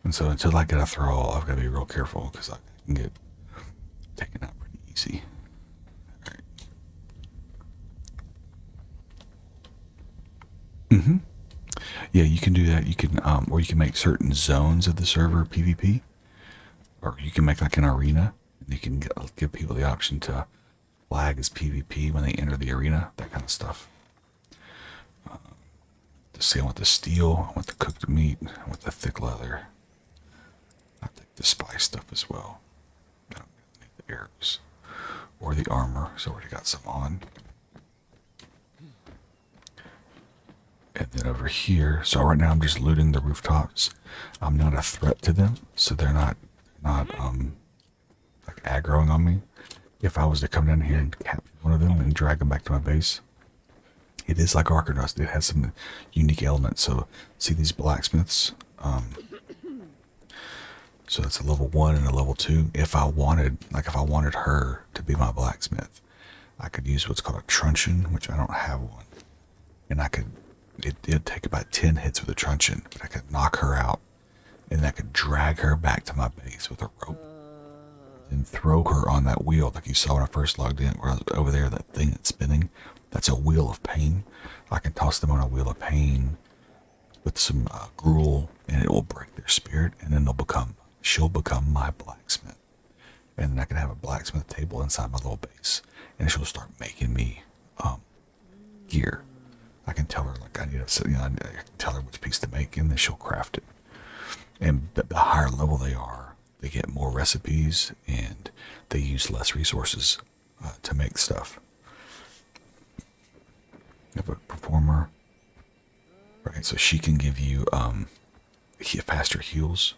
S1: And so until I get a thrall, I've got to be real careful because I can get taken out pretty easy. All right. Yeah, you can do that. You can, or you can make certain zones of the server PvP, or you can make like an arena, and you can give people the option to flag as PvP when they enter the arena, that kind of stuff. The same with the steel, with the cooked meat, with the thick leather. I think the spice stuff as well. I don't need the arrows or the armor, so I already got some on. And then over here, so right now I'm just looting the rooftops. I'm not a threat to them, so they're not like aggroing on me. If I was to come down here and capture one of them and drag them back to my base, it is like Arcanust. It has some unique elements. So see these blacksmiths. So it's a level 1 and a level 2. If I wanted her to be my blacksmith, I could use what's called a truncheon, which I don't have one. And it'd take about 10 hits with a truncheon, but I could knock her out, and I could drag her back to my base with a rope and throw her on that wheel like you saw when I first logged in, where I was over there, that thing that's spinning. That's a wheel of pain. I can toss them on a wheel of pain with some gruel, and it will break their spirit, and then she'll become my blacksmith. And then I can have a blacksmith table inside my little base, and she'll start making me gear. I can tell her like I can tell her which piece to make, and then she'll craft it. And the higher level they are, they get more recipes, and they use less resources to make stuff. You have a performer, right? So she can give you faster heals.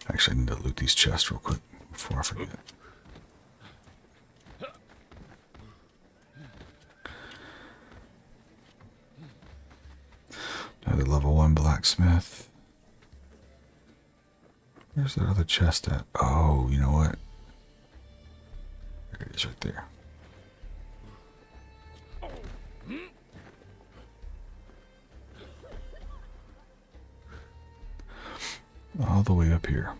S1: Actually, I need to loot these chests real quick before I forget. Another level 1 blacksmith. Where's that other chest at? Oh, you know what? There it is right there. All the way up here.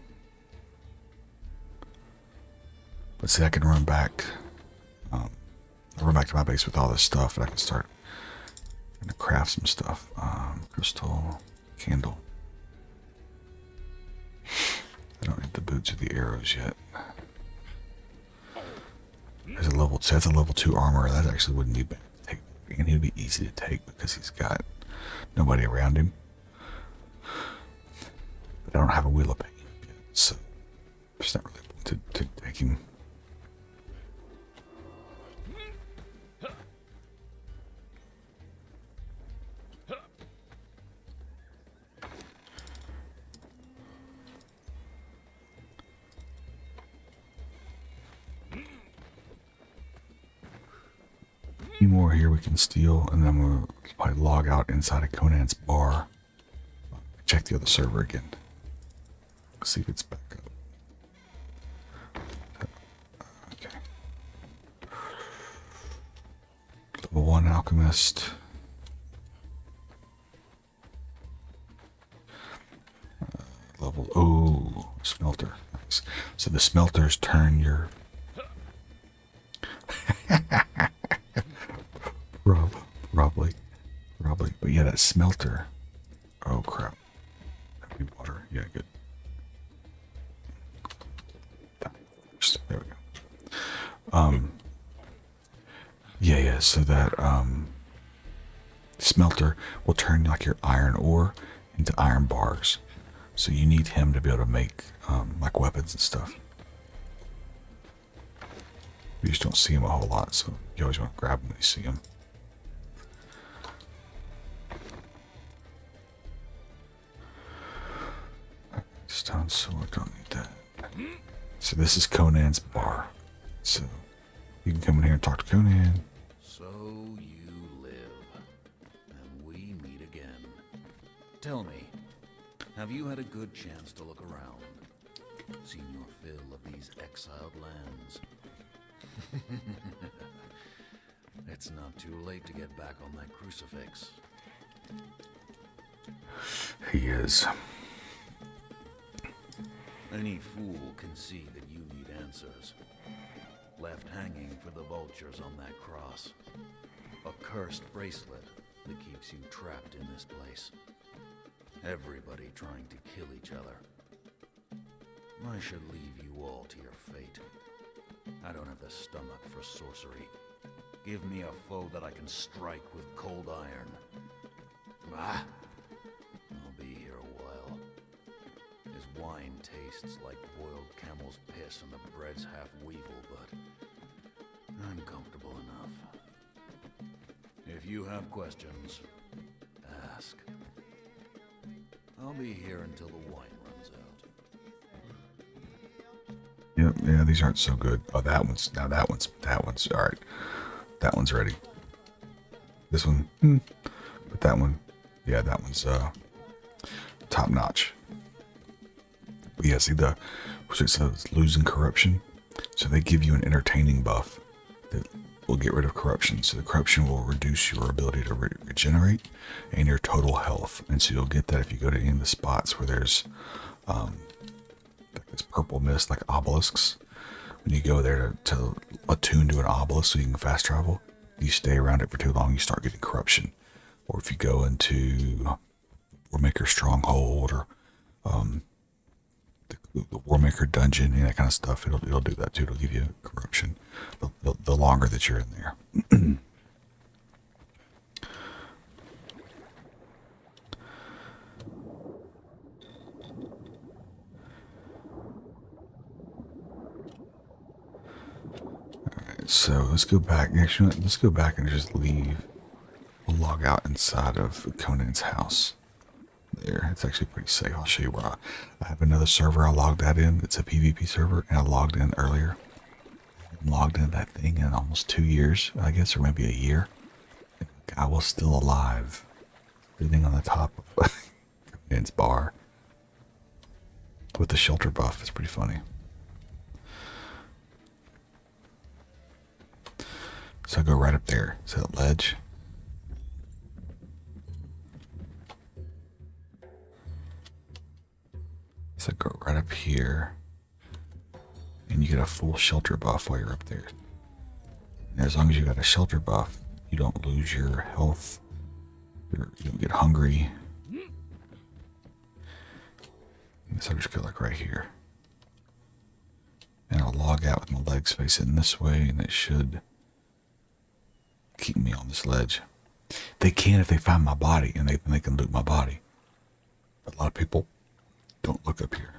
S1: But see, I can run back. I'll run back to my base with all this stuff, and I can start to craft some stuff. Crystal, candle. I don't need the boots or the arrows yet. There's a level 2. That's a level 2 armor. That actually wouldn't be bad to take. And he'd be easy to take because he's got nobody around him. But I don't have a wheel of pain yet, so it's not really to take him. few more here we can steal, and then I'm going to probably log out inside of Conan's bar. Check the other server again. See if it's back up. Okay. Level 1 alchemist. Smelter. Nice. So the smelters turn your probably. But yeah, that smelter. Oh crap. That'd be water. Yeah, good. There we go. Yeah, so that smelter will turn like your iron ore into iron bars. So you need him to be able to make like weapons and stuff. You just don't see him a whole lot, so you always want to grab him when you see him. Stone sword, don't need that. So this is Conan's bar. So you can come in here and talk to Conan.
S2: So you live, and we meet again. Tell me, have you had a good chance to look around? Seen your fill of these exiled lands? It's not too late to get back on that crucifix.
S1: He is.
S2: Any fool can see that you need answers. Left hanging for the vultures on that cross. A cursed bracelet that keeps you trapped in this place. Everybody trying to kill each other. I should leave you all to your fate. I don't have the stomach for sorcery. Give me a foe that I can strike with cold iron. Ah! I'll be here a while. His wine tastes like boiled camel's piss and the bread's half weevil, but I'm comfortable enough. If you have questions, ask. I'll be here until the wine runs out.
S1: Yep, yeah, these aren't so good. Oh, that one's all right. That one's ready. This one, but that one, yeah, that one's top notch. But yeah, see which it says losing corruption. So they give you an entertaining buff that will get rid of corruption. So the corruption will reduce your ability to regenerate and your total health. And so you'll get that if you go to any of the spots where there's this purple mist, like obelisks. When you go there to attune to an obelisk so you can fast travel, you stay around it for too long, you start getting corruption. Or if you go into Warmaker Stronghold or the Warmaker Dungeon, and that kind of stuff, it'll do that too. It'll give you corruption the longer that you're in there. So let's go back. Actually, let's go back and just leave. We'll log out inside of Conan's house. There, it's actually pretty safe. I'll show you where I have another server. I logged that in. It's a PvP server, and I logged in earlier. I logged in that thing in almost 2 years, I guess, or maybe a year. And the guy was still alive, sitting on the top of Conan's bar with the shelter buff. It's pretty funny. So I go right up there. See that ledge? So go right up here. And you get a full shelter buff while you're up there. And as long as you got a shelter buff, you don't lose your health. You don't get hungry. So I'll just go like right here. And I'll log out with my legs facing this way, and it should keep me on this ledge. They can if they find my body, and they can loot my body. But a lot of people don't look up here.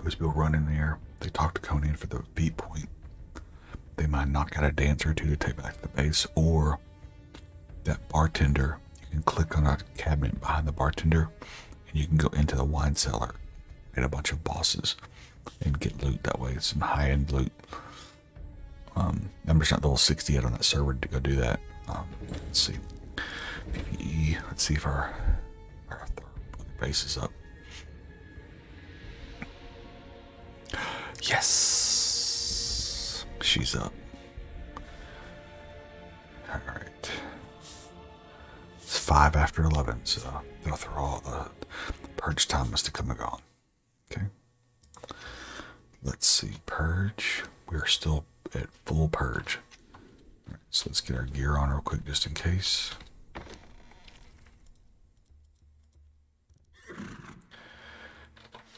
S1: Those people run in there. They talk to Conan for the beat point. They might knock out a dance or two to take back the base, or that bartender. You can click on a cabinet behind the bartender, and you can go into the wine cellar and a bunch of bosses. and get loot that way. Some high-end loot. I'm just not level 60 yet on that server to go do that. Let's see. PPE. Let's see if our base is up. Yes! She's up. Alright. It's 5 after 11, so they'll throw all the purge time must have come and gone. Okay. Let's see. Purge. We're still at full purge. Alright, so let's get our gear on real quick just in case.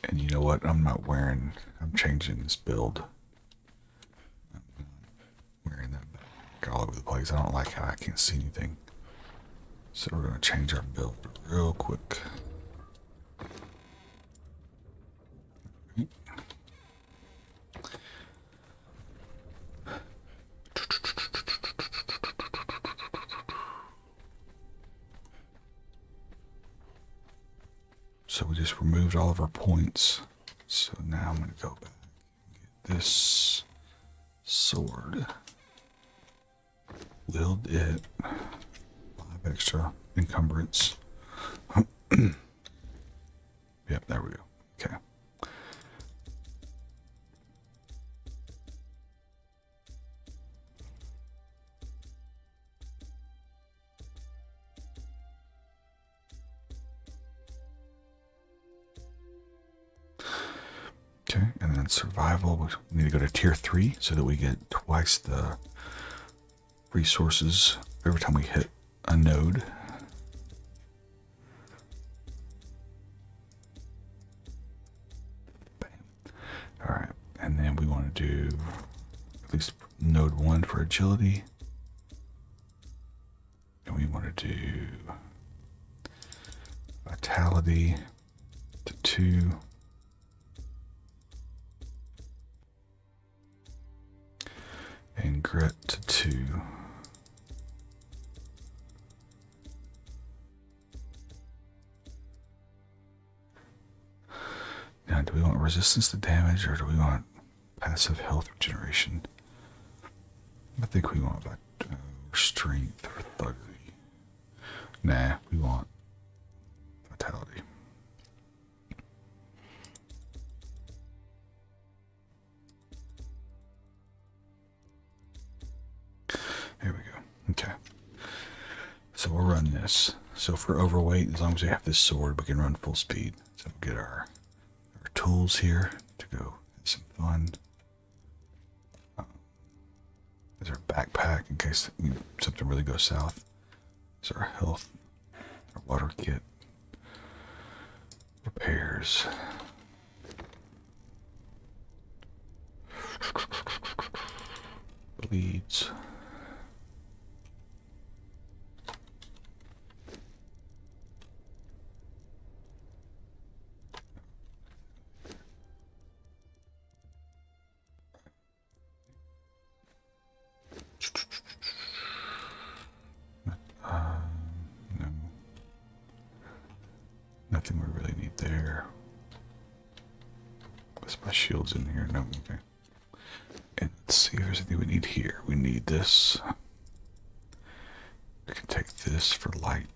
S1: And you know what? I'm changing this build. I'm wearing that back all over the place. I don't like how I can't see anything. So we're going to change our build real quick. So we just removed all of our points. So now I'm going to go back and get this sword. Wield it. 5 extra encumbrance. Yep, there we go. Okay. Okay, and then survival, we need to go to tier 3 so that we get twice the resources every time we hit a node. Bam. Alright, and then we want to do at least node 1 for agility. And we want to do vitality to 2. And grit to 2. Now, do we want resistance to damage or do we want passive health regeneration? I think we want strength or thuggery. Nah, we want vitality. There we go. Okay. So we'll run this. So if we're overweight, as long as we have this sword, we can run full speed. So we'll get our tools here to go have some fun. There's our backpack in case something really goes south. There's our health, our water kit, repairs. Bleeds. No. Nothing we really need there. Guess my shield's in here. No, okay. And let's see if there's anything we need here. We need this. We can take this for light.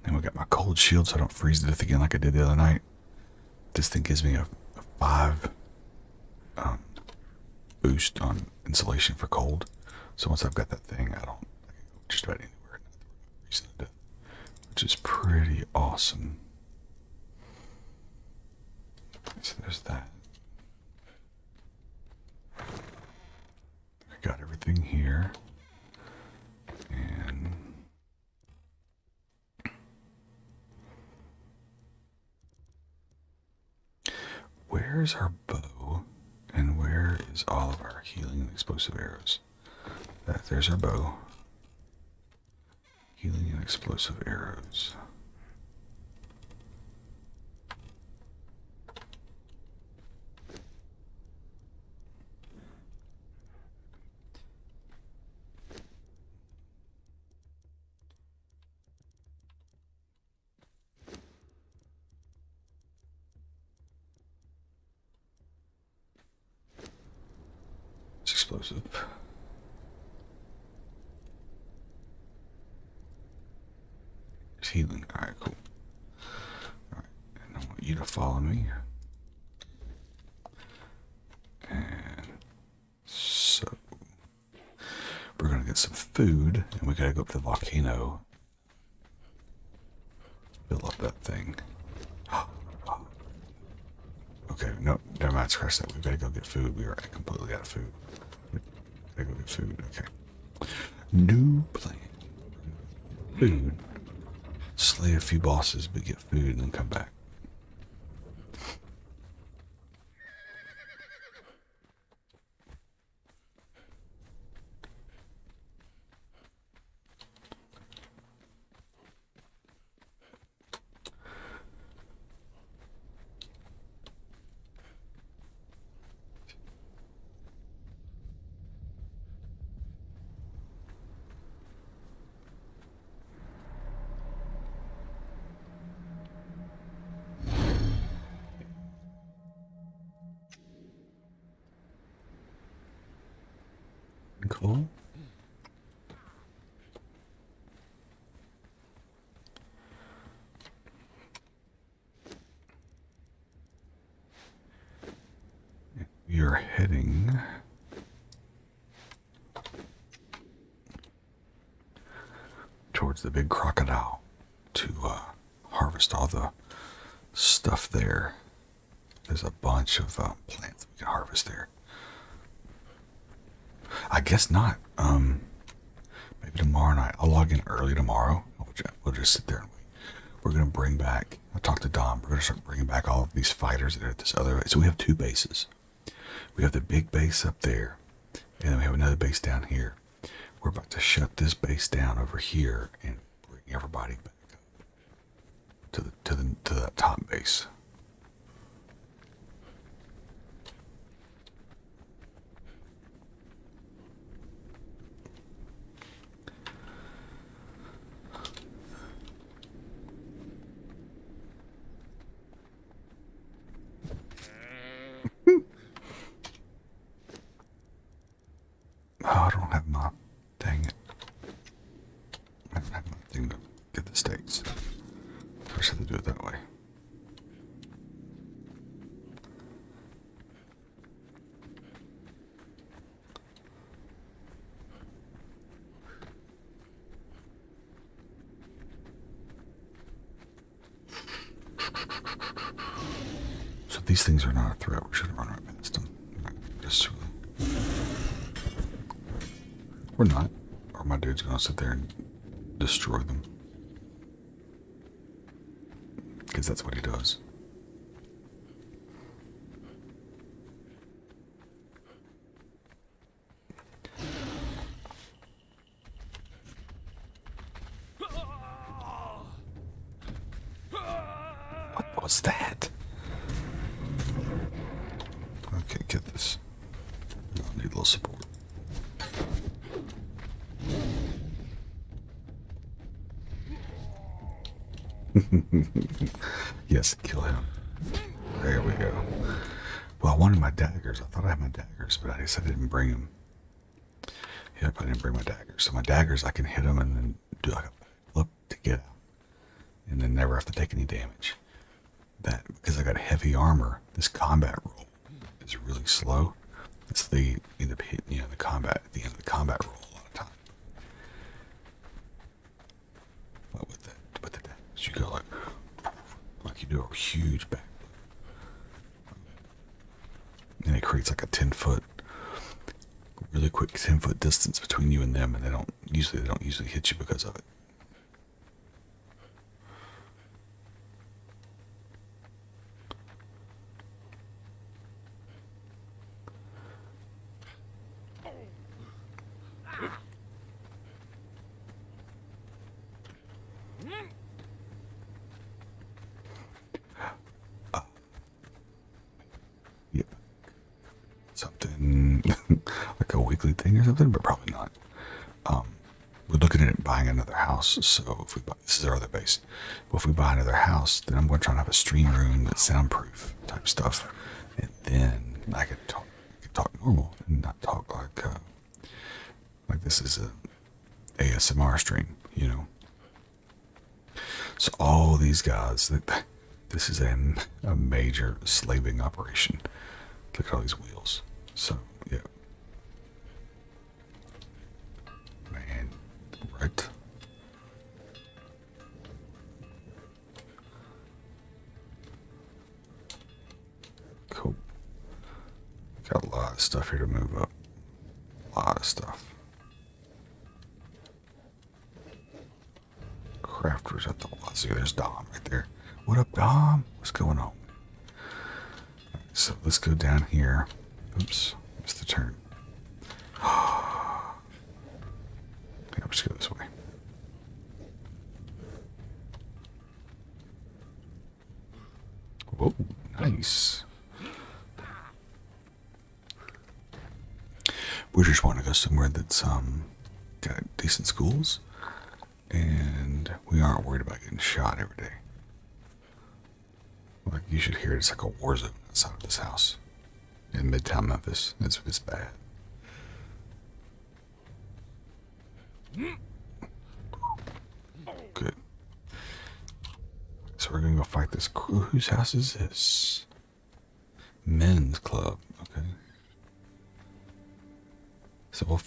S1: And we got my cold shield so I don't freeze to death again like I did the other night. This thing gives me a 5 boost on insulation for cold. So once I've got that thing, I can go just about anywhere and not freeze to death, which is pretty awesome. So there's that. I got everything here. And where's our bow? And where is all of our healing and explosive arrows? There's our bow. Healing and explosive arrows. explosive. It's healing. Alright, cool. Alright, and I want you to follow me. And so we're gonna get some food, and we gotta go up to the volcano. Fill up that thing. Okay, no, never mind, scratch that. We gotta go get food. We are completely out of food. We gotta go get food, okay. New plan. Food. Slay a few bosses, but get food and then come back. Cool. You're heading towards the big crocodile to harvest all the stuff there. There's a bunch of plants we can harvest there. I guess not. Maybe tomorrow night. I'll log in early tomorrow. We'll just sit there and wait. We're going to bring back, I talked to Dom, we're going to start bringing back all of these fighters that are at this other base. So we have two bases. We have the big base up there, and then we have another base down here. We're about to shut this base down over here and bring everybody back up to that top base. Oh, I don't have my, dang it. I don't have my thing to get the steaks. I should have to do it that way. So these things are not a threat. We should run right past them. Just really. Or not. Or my dude's gonna sit there and destroy them. Because that's what he does. What was that? Okay, get this. I need a little support. Yes, kill him. There we go. Well, I wanted my daggers. I thought I had my daggers, but I guess I didn't bring them. Yep, I didn't bring my daggers. So my daggers, I can hit them and then do like a flip to get out. And then never have to take any damage. That, because I got heavy armor, this combat roll is really slow. It's the combat, at the end of the combat roll a lot of time. But with the daggers, you go like you do a huge backflip. And it creates like a 10-foot, really quick 10-foot distance between you and them, and they don't usually hit you because of it. Yep. Something like a weekly thing or something, but probably not. We're looking at buying another house, so if we buy, this is our other base. But if we buy another house, then I'm going to try to have a stream room that's soundproof type stuff, and then I could talk normal and not talk like this is a ASMR stream, you know. So all these guys, this is a major slaving operation. Look at all these wheels. So yeah, man, right. Cool. Got a lot of stuff here to move up. A lot of stuff. Crafters at the lot. See, there's Dom right there. What up, Dom? What's going on? Right, so let's go down here. Oops, missed the turn. Yeah, I'll just go this way. Whoa, nice. We just want to go somewhere that's got decent schools, and we aren't worried about getting shot every day. Like you should hear, it's like a war zone outside of this house in Midtown Memphis. It's bad. Good. So we're gonna go fight this. Whose house is this? Men's club. Okay. So we'll.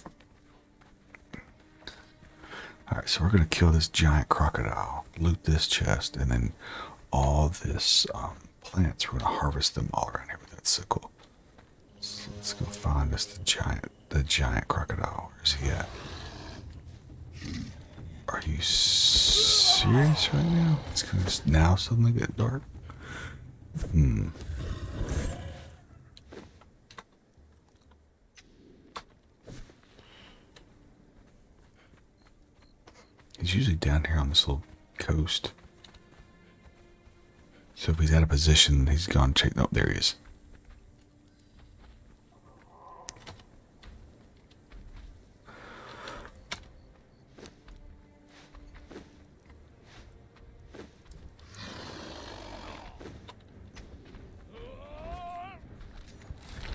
S1: All right. So we're gonna kill this giant crocodile, loot this chest, and then all this plants. We're gonna harvest them all around here with that sickle. So let's go find us the giant crocodile. Where's he at? Are you serious right now? It's gonna now suddenly get dark. He's usually down here on this little coast. So if he's out of position, he's gone check. No, there he is.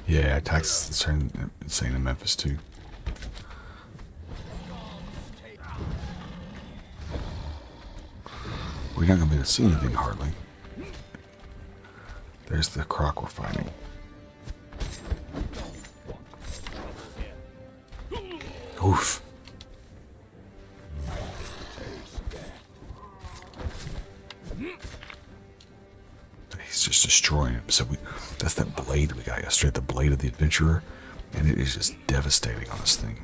S1: Yeah, attacks turn insane in Memphis too. We're not gonna be able to see anything hardly. There's the croc we're fighting. Oof. He's just destroying him. So that's that blade we got yesterday, the blade of the adventurer, and it is just devastating on this thing.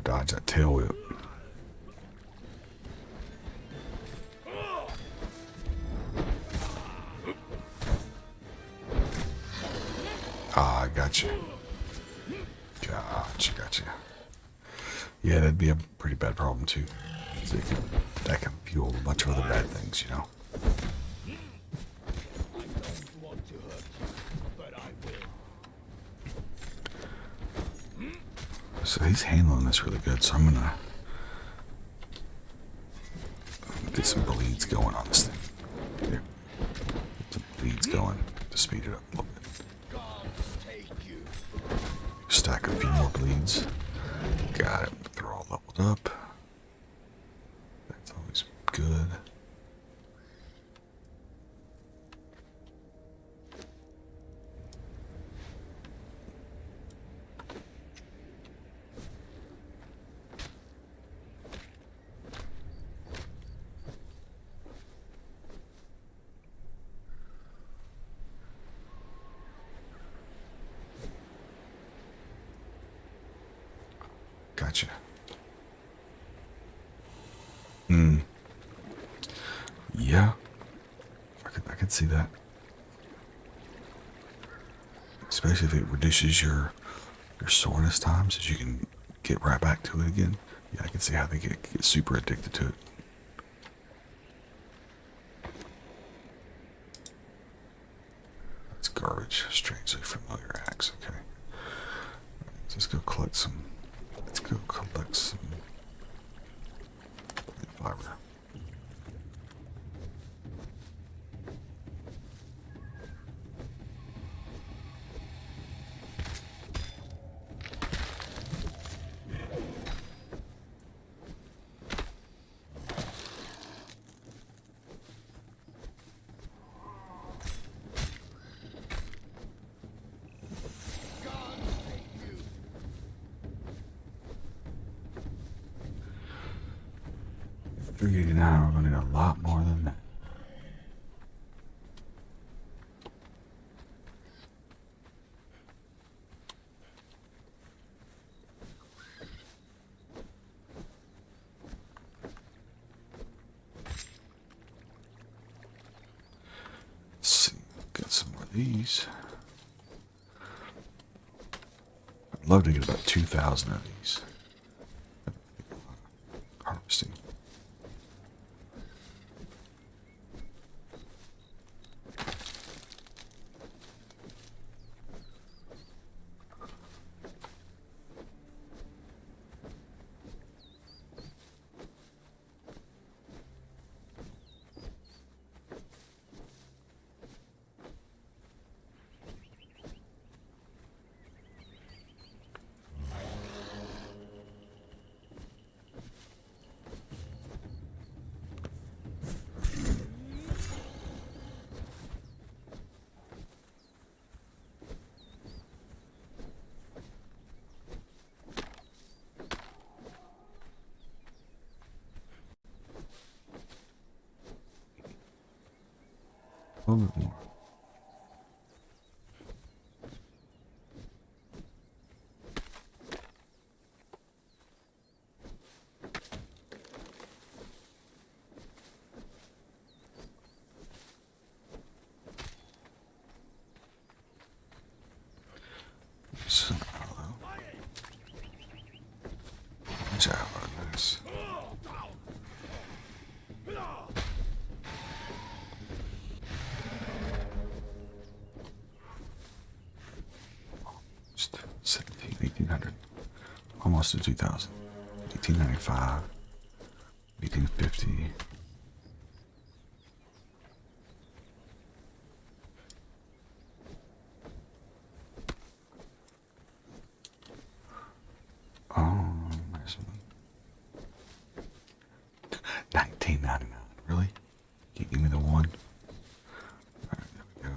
S1: Dodge that tail whip. Ah, I got you. Gotcha. Yeah, that'd be a pretty bad problem too. That can fuel a bunch of other bad things, you know. So he's handling this really good, so I'm gonna get some bleeds going on this thing. Here. Get some bleeds going to speed it up a little bit. Stack a few more bleeds. Got it. They're all leveled up. That's always good. Gotcha. Yeah. I could see that. Especially if it reduces your soreness times, so you can get right back to it again. Yeah, I can see how they get super addicted to it. That's garbage. storage. Strangely familiar axe. Okay. Let's go collect some. Let's go collect some fiber. $389, we're gonna need a lot more than that. Let's see, get some more of these. I'd love to get about 2,000 of these. Harvesting. A little bit more. So, watch out on this. Just 1,800, almost to 2,000. 1,895, 1,850. Oh, there's one. 19.99. Really? Can you give me the one? Alright, there we go.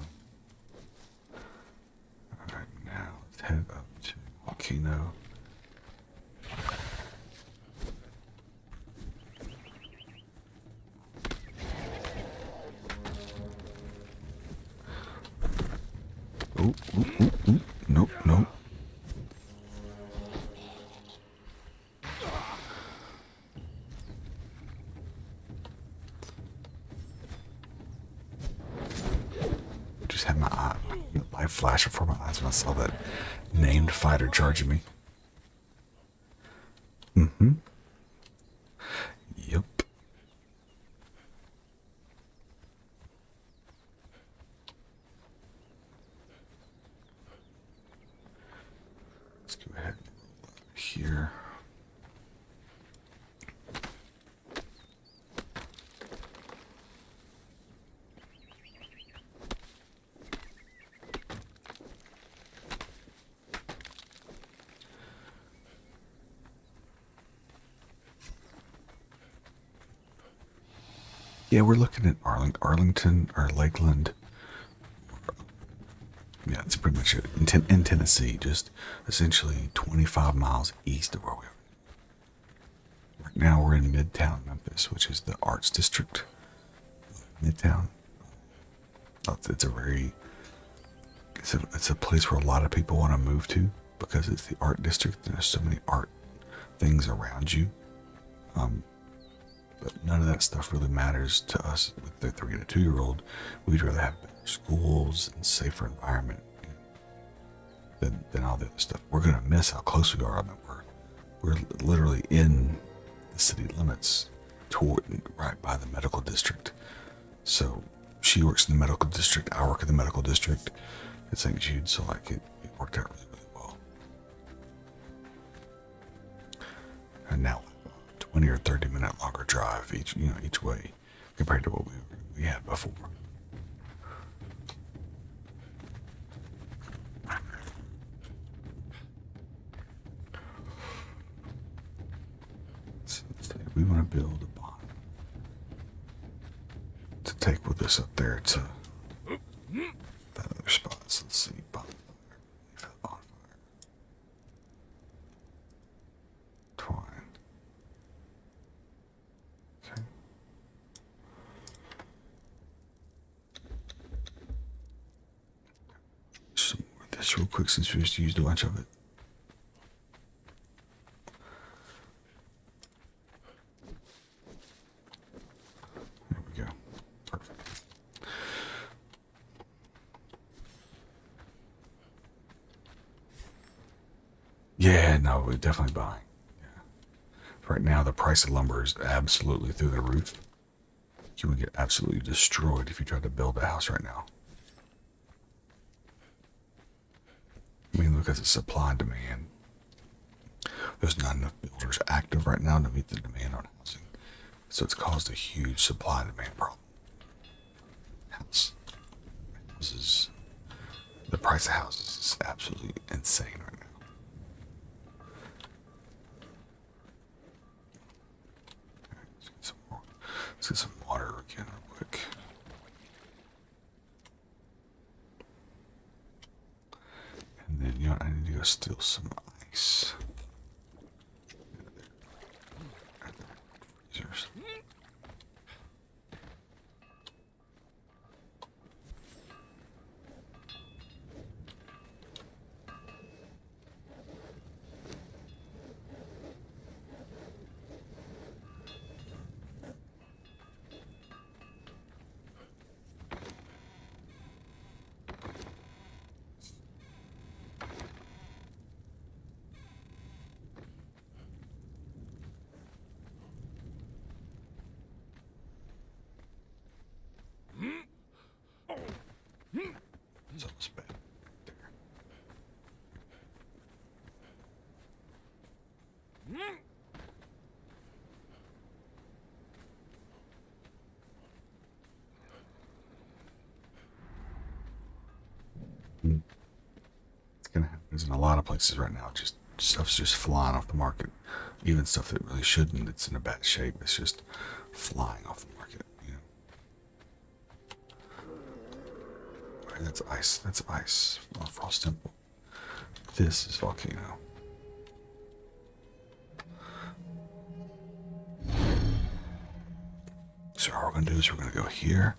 S1: Alright, now let's head up to Volcano. Oh, oh, oh, oh. Nope, nope. Just had my light flash before my eyes when I saw that named fighter charging me. Mm-hmm. Yep. Let's go ahead here. Yeah, we're looking at Arlington or Lakeland. Yeah, that's pretty much it. In Tennessee, just essentially 25 miles east of where we are. Right now we're in Midtown Memphis, which is the arts district. Midtown. It's a very, it's a place where a lot of people want to move to because it's the art district and there's so many art things around you. But none of that stuff really matters to us with the 3 and a 2-year-old. We'd rather have better schools and safer environment than all the other stuff. We're gonna miss how close we are. I mean, we're literally in the city limits, right by the medical district. So she works in the medical district. I work in the medical district, It's like huge, so like it worked out really, really well. And now 20 or 30-minute longer drive each way compared to what we had before. So we want to build a bond to take with us up there to that other spot. So let's see, bonfire. Twine. Okay. Some more of this real quick since we just used a bunch of it. There we go. Perfect. Yeah, no, we're definitely buying. Yeah. Right now, the price of lumber is absolutely through the roof. You would get absolutely destroyed if you tried to build a house right now. I mean, look at the supply and demand. There's not enough builders active right now to meet the demand on housing. So it's caused a huge supply and demand problem. Houses, the price of houses is absolutely insane right now. Let's get some water again real quick. And then, I need to go steal some ice. Freezers. Something's back there. It's gonna happen in a lot of places right now. Just stuff's just flying off the market. Even stuff that really shouldn't. It's in a bad shape. It's just flying off the market. Right, that's ice. That's ice. Frost Temple. This is volcano. So all we're gonna do is we're gonna go here,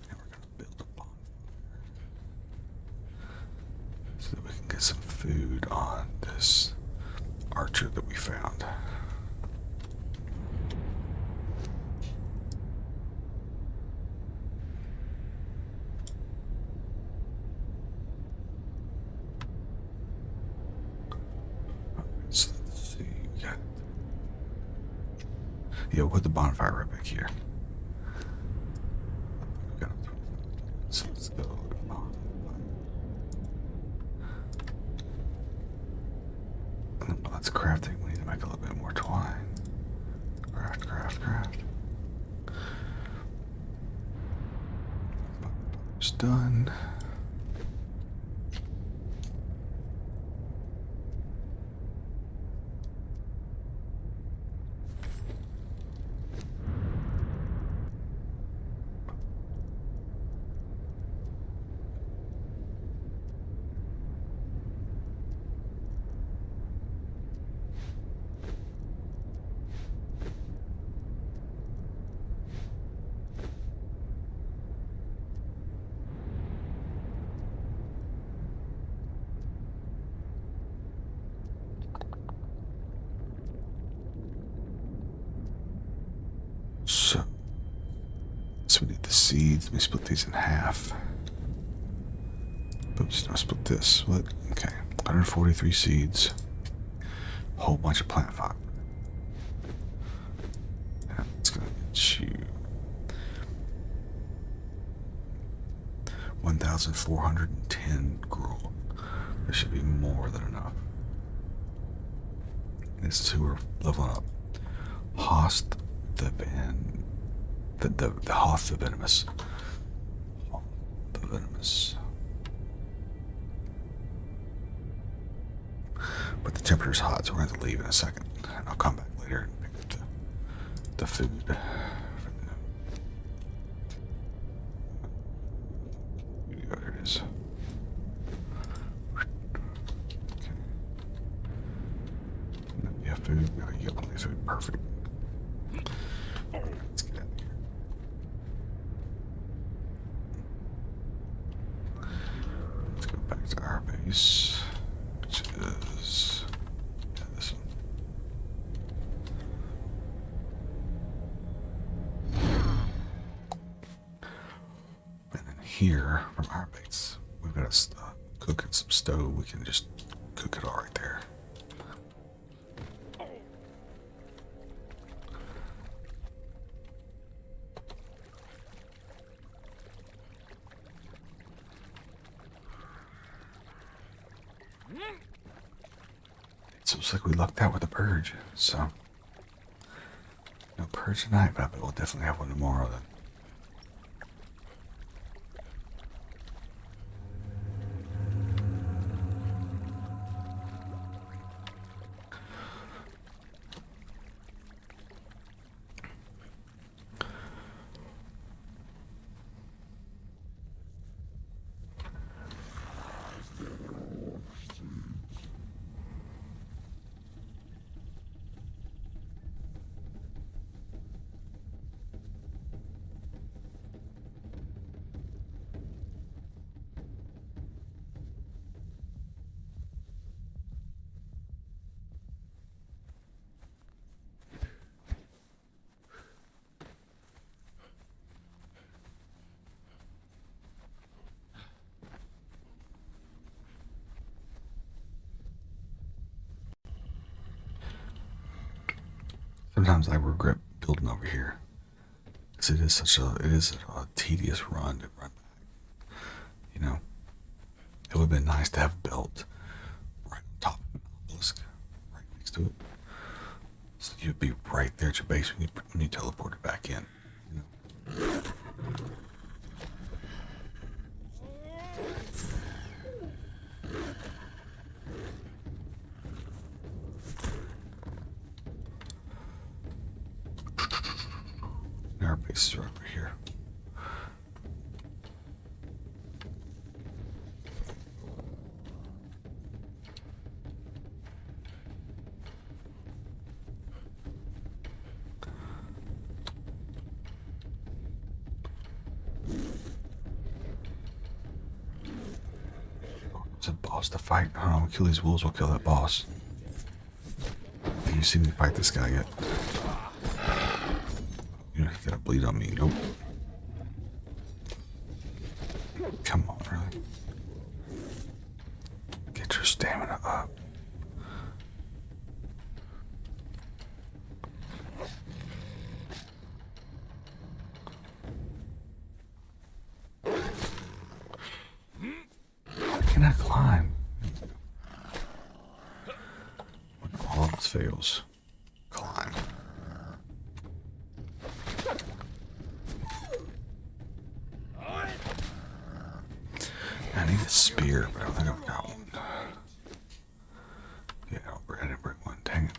S1: and we're gonna build a bonfire so that we can get some food on this archer that we found. So let's see, we got. Yeah, we'll put the bonfire right back here. So let's go. And then while that's crafting, we need to make a little bit more twine. Craft, craft, craft. Bonfire's done. So we need the seeds. Let me split these in half. Oops, no, split this. What? Okay, 143 seeds. A whole bunch of plant fiber. And it's gonna get you 1,410 gruel. There should be more than enough. These two are leveling up. Host the Hoth the Venomous. The Venomous. But the temperature's hot, so we're going to have to leave in a second. And I'll come back later and pick up the food for them. There it is. Okay. Yeah, food. Oh, you got plenty of food. Perfect. Let's get out of here. Let's go back to our base, which is this one. And then here from our base, we've got a cook in some stove. We can just cook it all right there. So it's like we lucked out with the purge. So no purge tonight, but I bet we'll definitely have one tomorrow then. Sometimes I regret building over here, because it is a tedious run to run back. You know, it would have been nice to have built right on top of an obelisk, right next to it, so you'd be right there at your base when you teleported back in. You know. Our base is right over here. There's a boss to fight. I don't know, we'll kill these wolves, we'll kill that boss. Have you seen me fight this guy yet? You know, he's gotta bleed on me. Nope. Come on, really. Get your stamina up. Why can't I climb? When all else fails, climb. I need a spear, but I don't think I've got one. Yeah, I didn't bring one. Dang it.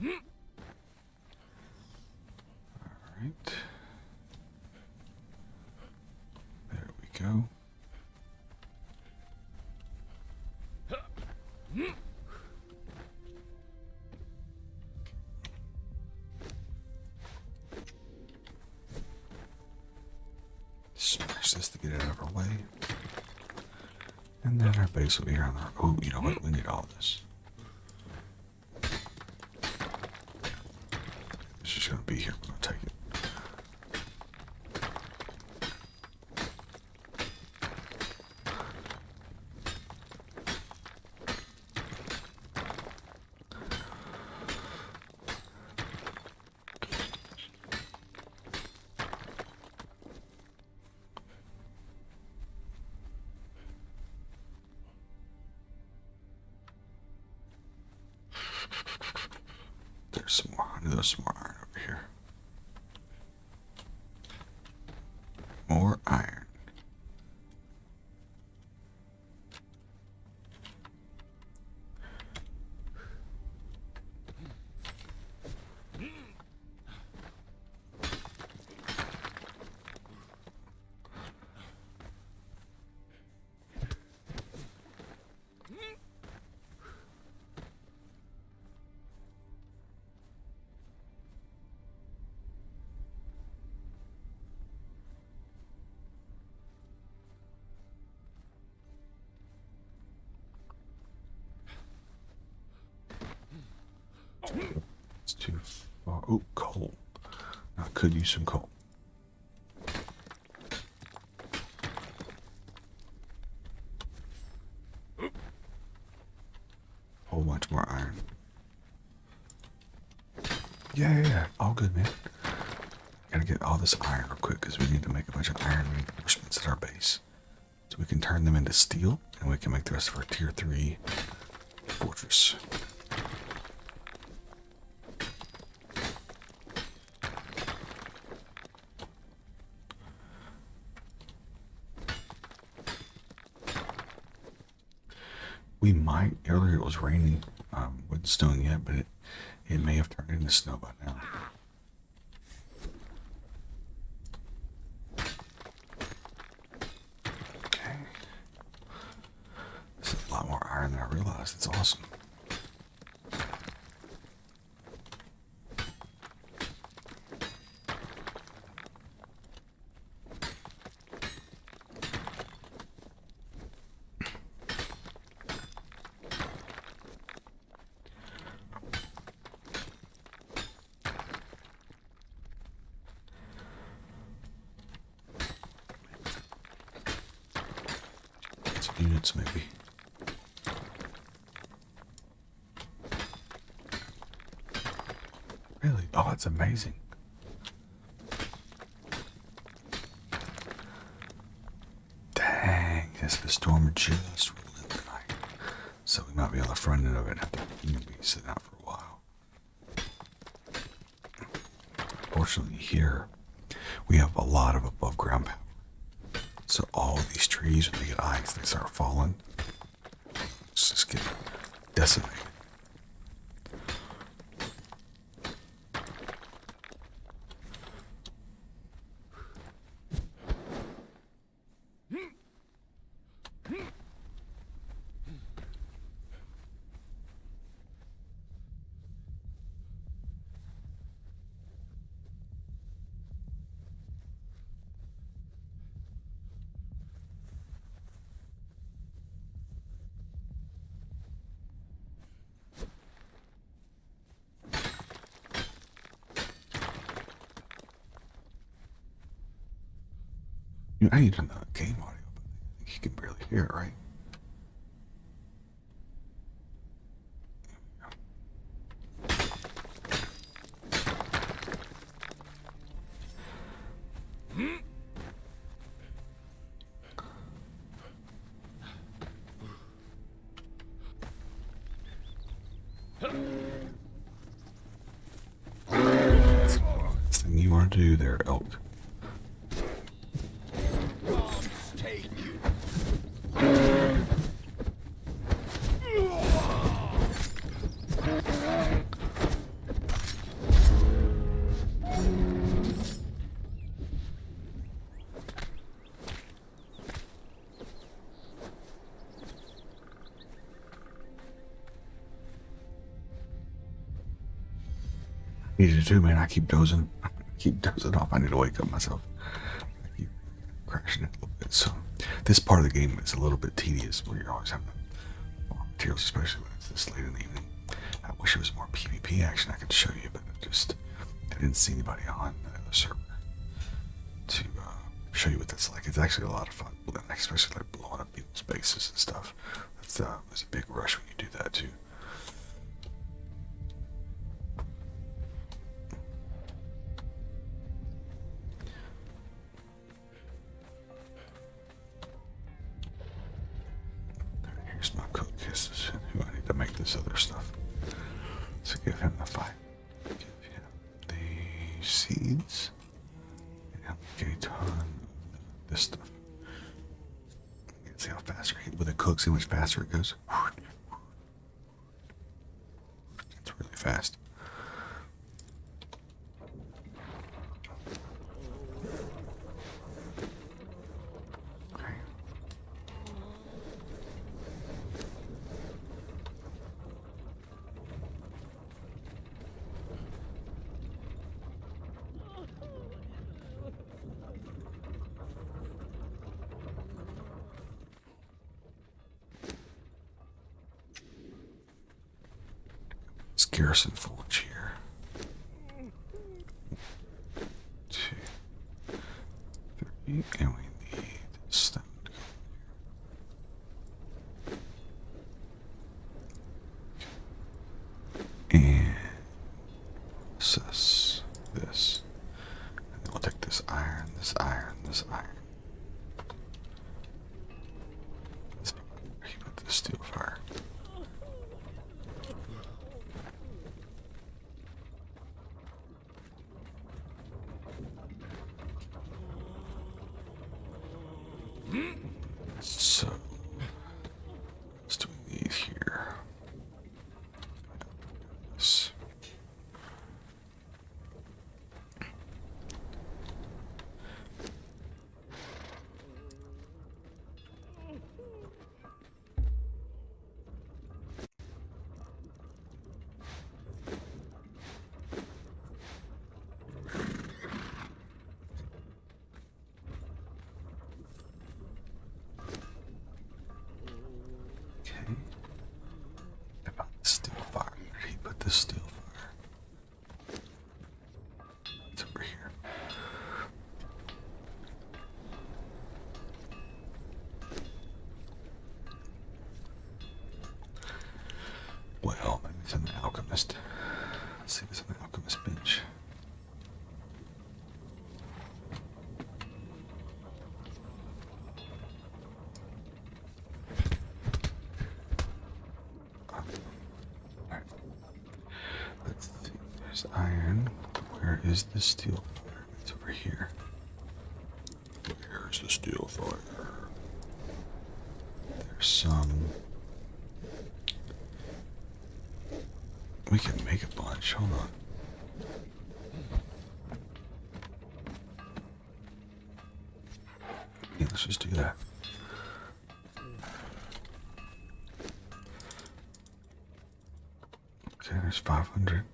S1: All right. There we go. Smash this to get it out of our way. And then our base will be here on the... Oh, you know what? We need all this. It's just going to be here. We're going to take it. There's some more. I knew there's some more iron over here. More iron. It's too far. Oh, coal. I could use some coal. Whole bunch more iron. Yeah. All good, man. Gotta get all this iron real quick because we need to make a bunch of iron reinforcements at our base. So we can turn them into steel and we can make the rest of our tier 3 fortress. We might, earlier it was raining, wasn't snowing yet, but it may have turned into snow by now. Okay. This is a lot more iron than I realized. It's awesome. Units maybe. Really? Oh, that's amazing. Dang, yes, the storm just rolled in tonight. So we might be on the front end of it and have to be sitting out for a while. Fortunately here, we have a lot of above ground power. So all of these trees, when they get ice, they start falling. It's just getting decimated. I need to turn the game audio, but I think you can barely hear it, right? Next thing you want to do there, elk. Need to do, man. I keep dozing. Off. I need to wake up myself. I keep crashing it a little bit. So this part of the game is a little bit tedious, where you're always having to farm materials, especially when it's this late in the evening. I wish it was more PvP action I could show you, but I didn't see anybody on the other server to show you what that's like. It's actually a lot of fun, especially like blowing up people's bases and stuff. There's a big rush when you do that too. Here's my cook. Who I need to make this other stuff. So give him the fight. seeds. And get a ton of this stuff. See how fast with it cooks, how much faster it goes. It's really fast. Okay. It's Garrison Forge here. 2, 3, and we need stone to go in there. And this. And then we'll take this iron, this iron, this iron. Put this steel fire. So, let's do these here. This. Okay. About the steel fire. Where did he put the steel fire? It's over here. Well, maybe it's in the alchemist. Let's see if it's in the alchemist bench. Alright. Let's see. There's iron. Where is the steel fire? It's over here. Where's the steel fire? There's some. We can make a bunch. Hold on. Yeah, let's just do that. Okay, there's 500.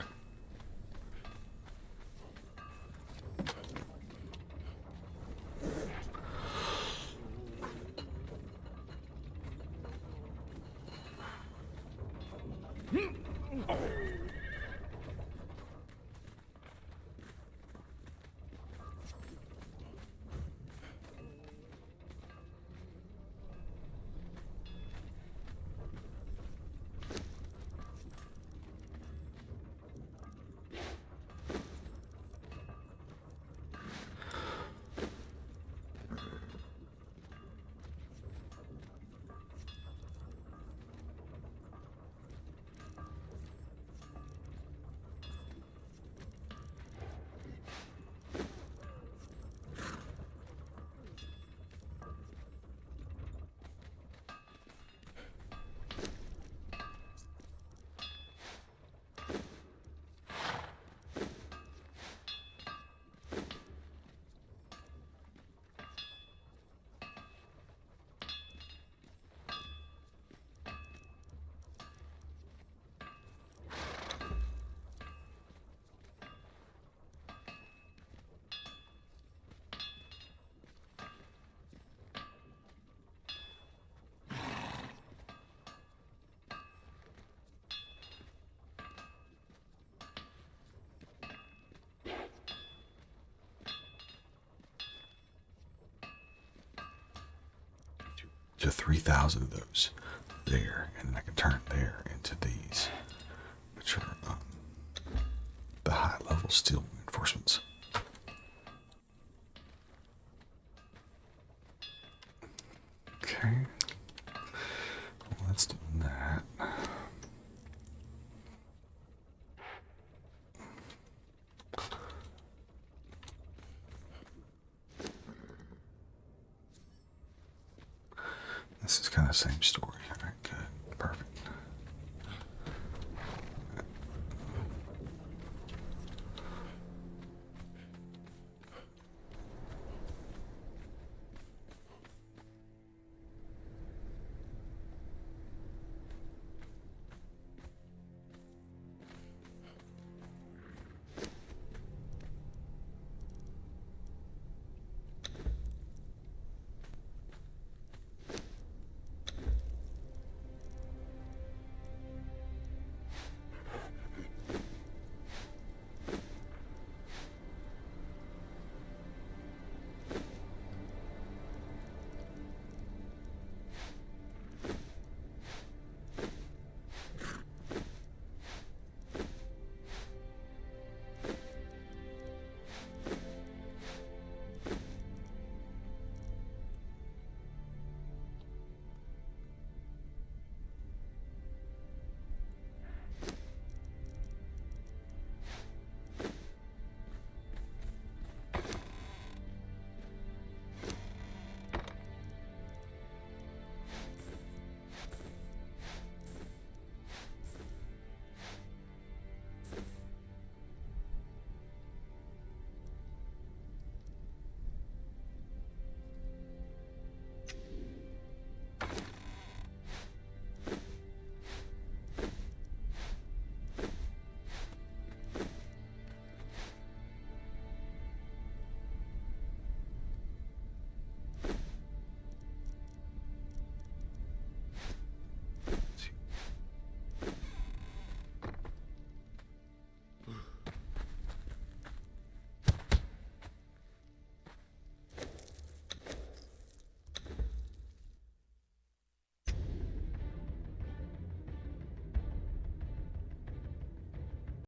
S1: To 3,000 of those there, and then I can turn there into these, which are the high level steel reinforcements. Okay, well, let's do that. This is kind of the same story. All right, good.